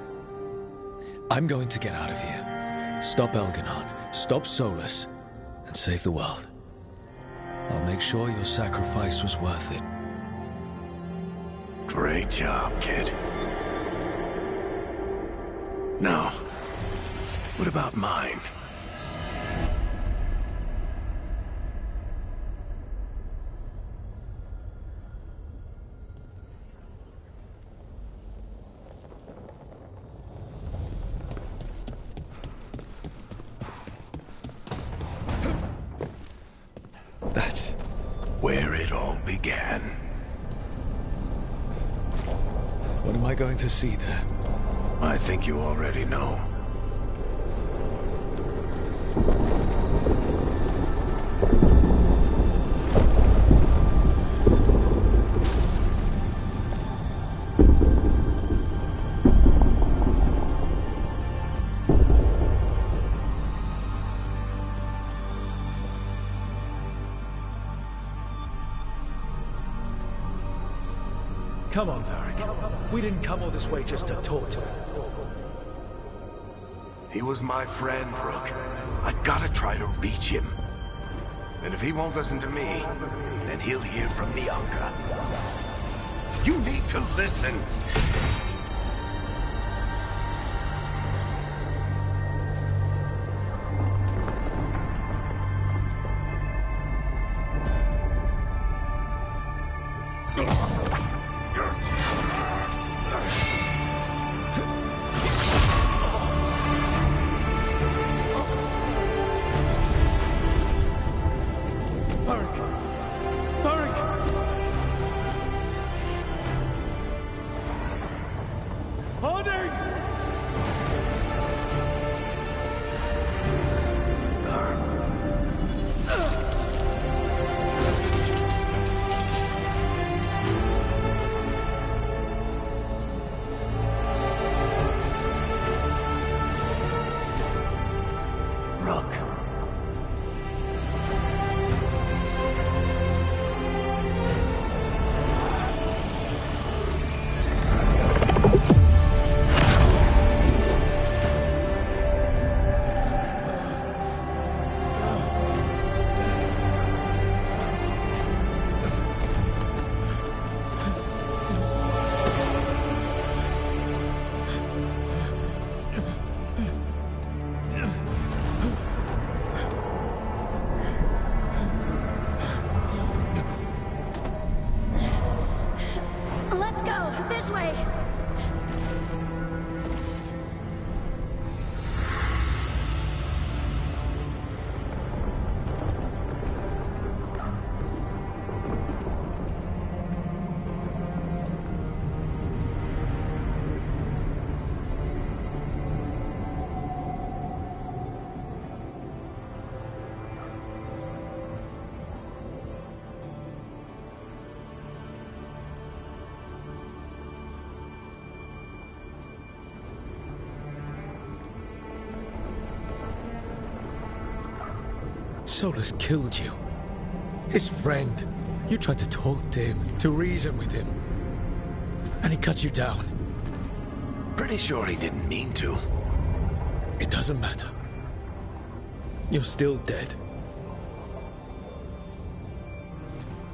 I'm going to get out of here. Stop Elganon, stop Solus, and save the world. I'll make sure your sacrifice was worth it.
Great job, kid. Now, what about mine?
That's
where it all began.
What am I going to see there?
I think you already know.
Come on, Varric. We didn't come all this way just to talk to him.
He was my friend, Rook. I gotta try to reach him. And if he won't listen to me, then he'll hear from Bianca. You need to listen!
Solus killed you. His friend. You tried to talk to him, to reason with him. And he cut you down.
Pretty sure he didn't mean to.
It doesn't matter. You're still dead.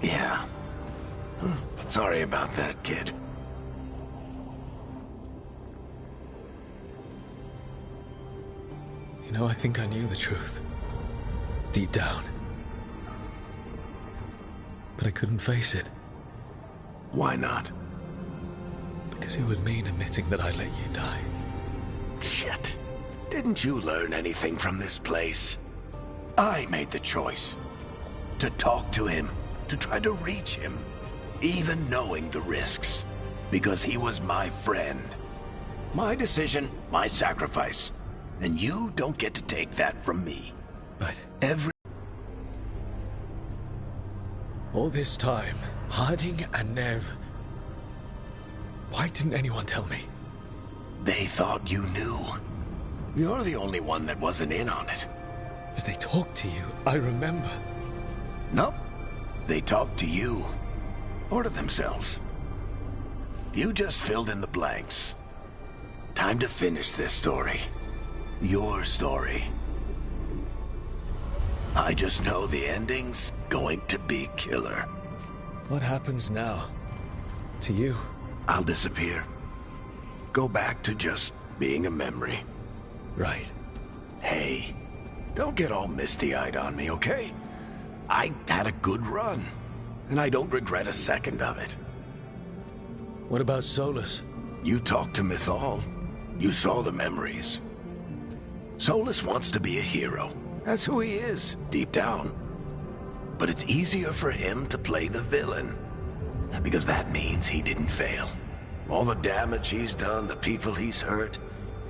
Yeah. Sorry about that, kid.
You know, I think I knew the truth. Deep down. But I couldn't face it.
Why not?
Because it would mean admitting that I let you die.
Shit. Didn't you learn anything from this place? I made the choice. To talk to him, to try to reach him, even knowing the risks. Because he was my friend. My decision, my sacrifice. And you don't get to take that from me.
But all this time, Harding and Nev... Why didn't anyone tell me?
They thought you knew. You're the only one that wasn't in on it.
But they talked to you, I remember.
Nope. They talked to you. Or to themselves. You just filled in the blanks. Time to finish this story. Your story. I just know the ending's going to be killer.
What happens now? To you?
I'll disappear. Go back to just being a memory.
Right.
Hey, don't get all misty-eyed on me, okay? I had a good run, and I don't regret a second of it.
What about Solus?
You talked to Mythal. You saw the memories. Solus wants to be a hero. That's who he is, deep down. But it's easier for him to play the villain. Because that means he didn't fail. All the damage he's done, the people he's hurt,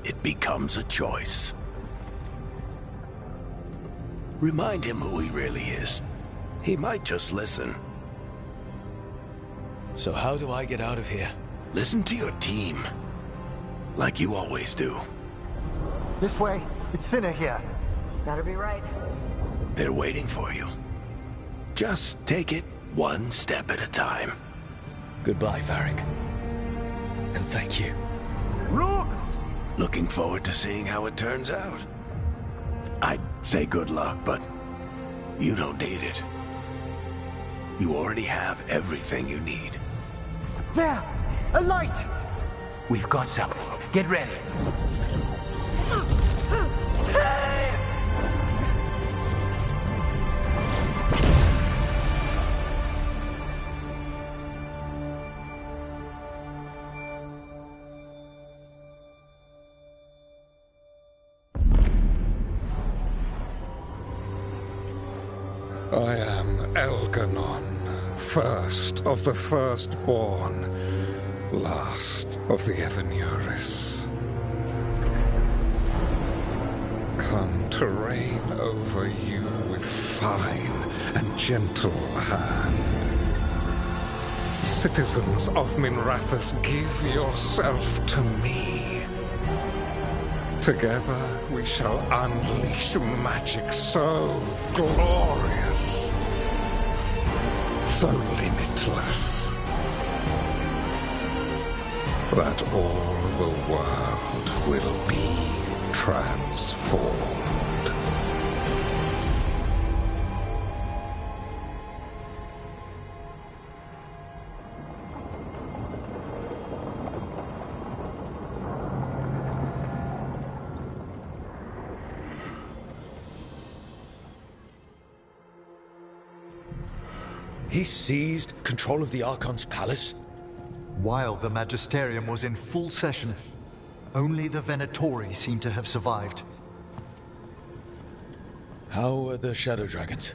it becomes a choice. Remind him who he really is. He might just listen.
So how do I get out of here?
Listen to your team. Like you always do.
This way. It's thinner here.
Better be right.
They're waiting for you. Just take it one step at a time.
Goodbye, Varric. And thank you.
Rook! Looking forward to seeing how it turns out. I'd say good luck, but you don't need it. You already have everything you need.
There! A light! We've got something. Get ready.
I am Elganon, first of the firstborn, last of the Evanuris. Come to reign over you with fine and gentle hand. Citizens of Minrathous, give yourself to me. Together we shall unleash magic so glorious, so limitless, that all the world will be transformed.
He seized control of the Archon's palace?
While the Magisterium was in full session, only the Venatori seem to have survived.
How are the Shadow Dragons?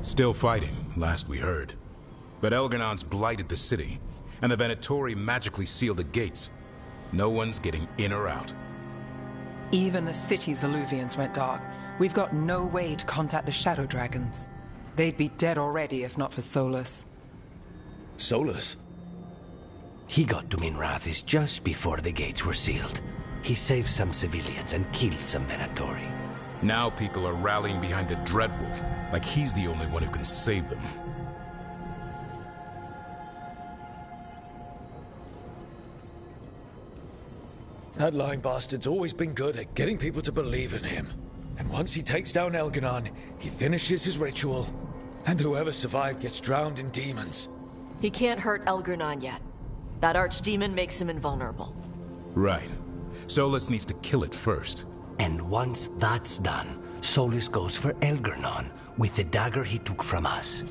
Still fighting, last we heard. But Elganon's blighted the city, and the Venatori magically sealed the gates. No one's getting in or out.
Even the city's Illuvians went dark. We've got no way to contact the Shadow Dragons. They'd be dead already if not for Solus.
Solus?
He got to Minrathous just before the gates were sealed. He saved some civilians and killed some Venatori.
Now people are rallying behind the Dreadwolf, like he's the only one who can save them.
That lying bastard's always been good at getting people to believe in him. And once he takes down Elganon, he finishes his ritual. And whoever survived gets drowned in demons.
He can't hurt Elganon yet. That archdemon makes him invulnerable.
Right. Solus needs to kill it first.
And once that's done, Solus goes for Elganon with the dagger he took from us.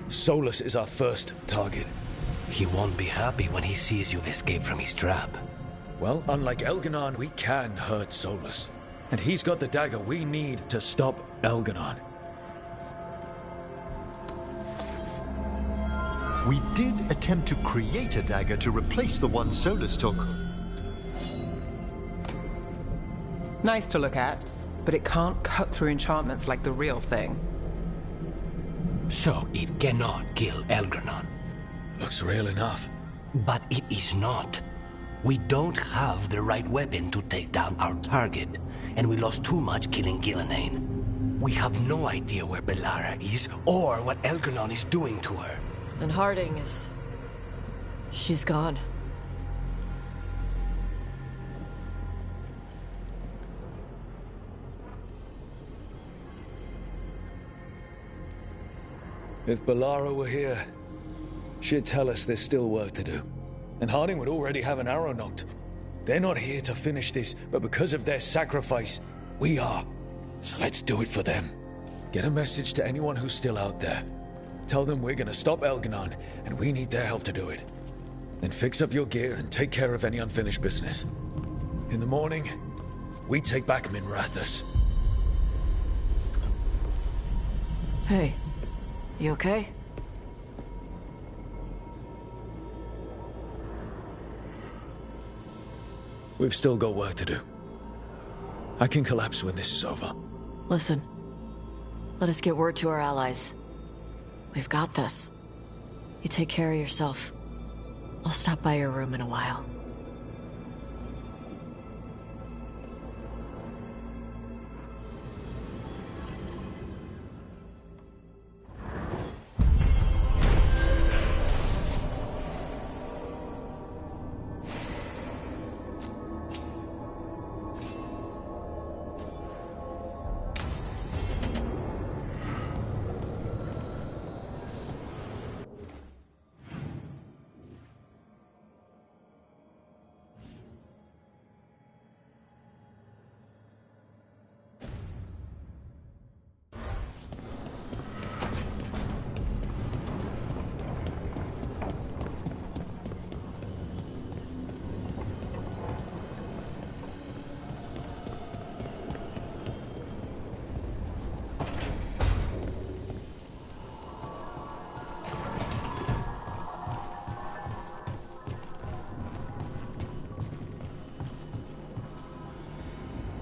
Solus is our first target.
He won't be happy when he sees you've escaped from his trap.
Well, unlike Elganon, we can hurt Solus. And he's got the dagger we need to stop Elganon.
We did attempt to create a dagger to replace the one Solus took.
Nice to look at, but it can't cut through enchantments like the real thing.
So it cannot kill Elganon.
Looks real enough.
But it is not. We don't have the right weapon to take down our target, and we lost too much killing Gillenane. We have no idea where Bellara is, or what Elganon is doing to her.
And Harding is... she's gone.
If Bellara were here, she'd tell us there's still work to do. And Harding would already have an arrow knocked. They're not here to finish this, but because of their sacrifice, we are. So let's do it for them. Get a message to anyone who's still out there. Tell them we're gonna stop Elganon, and we need their help to do it. Then fix up your gear and take care of any unfinished business. In the morning, we take back Minrathous.
Hey, you okay?
We've still got work to do. I can collapse when this is over.
Listen, let us get word to our allies. We've got this. You take care of yourself. I'll stop by your room in a while.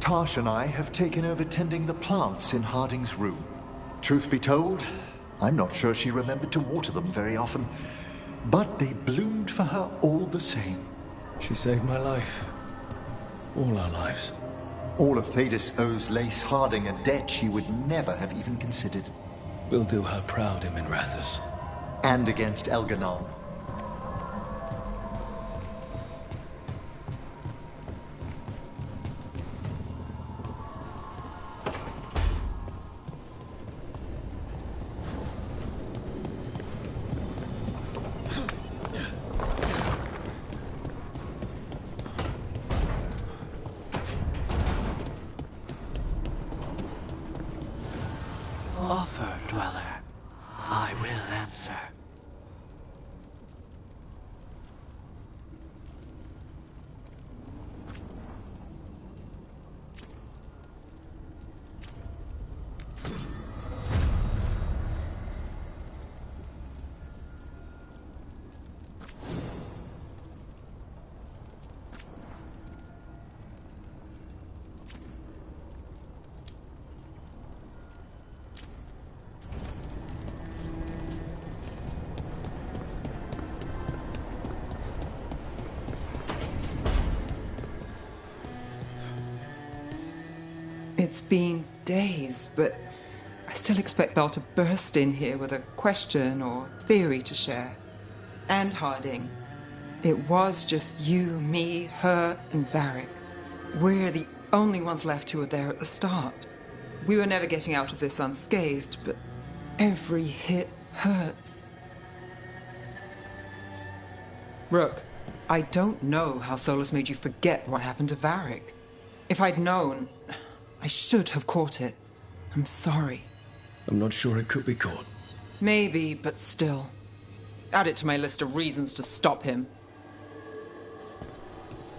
Tash and I have taken over tending the plants in Harding's room. Truth be told, I'm not sure she remembered to water them very often. But they bloomed for her all the same.
She saved my life. All our lives.
All of Thedas owes Lace Harding a debt she would never have even considered.
We'll do her proud in Minrathous.
And against Elganon.
Offer, Dweller. I will answer.
It's been days, but I still expect Belle to burst in here with a question or theory to share. and hiding. It was just you, me, her, and Varric. We're the only ones left who were there at the start. We were never getting out of this unscathed, but every hit hurts. Rook, I don't know how Solus made you forget what happened to Varric. If I'd known, I should have caught it. I'm sorry.
I'm not sure it could be caught.
Maybe, but still. Add it to my list of reasons to stop him.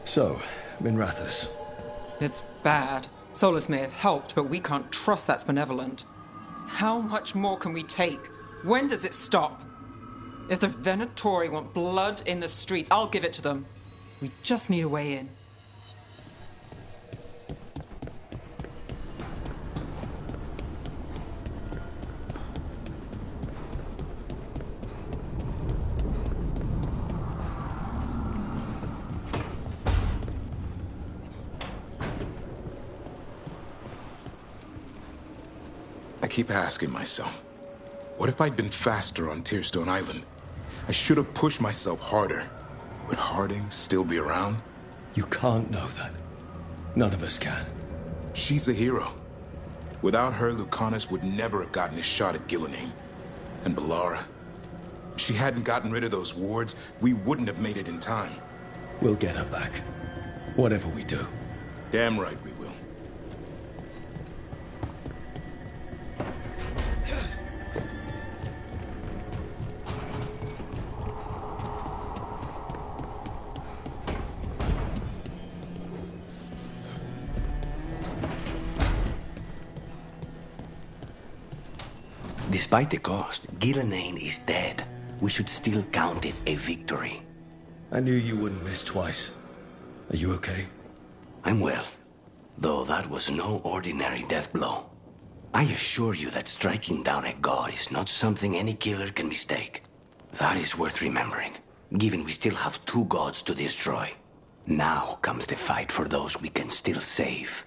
So, Minrathous.
It's bad. Solus may have helped, but we can't trust that's benevolent. How much more can we take? When does it stop? If the Venatori want blood in the streets, I'll give it to them. We just need a way in.
I keep asking myself, what if I'd been faster on Tearstone Island? I should have pushed myself harder. Would Harding still be around?
You can't know that. None of us can.
She's a hero. Without her, Lucanus would never have gotten his shot at Gillenane. And Bellara. If she hadn't gotten rid of those wards, we wouldn't have made it in time.
We'll get her back. Whatever we do.
Damn right we will.
Despite the cost, Gillenane is dead. We should still count it a victory.
I knew you wouldn't miss twice. Are you okay?
I'm well, though that was no ordinary death blow. I assure you that striking down a god is not something any killer can mistake. That is worth remembering, given we still have 2 gods to destroy. Now comes the fight for those we can still save.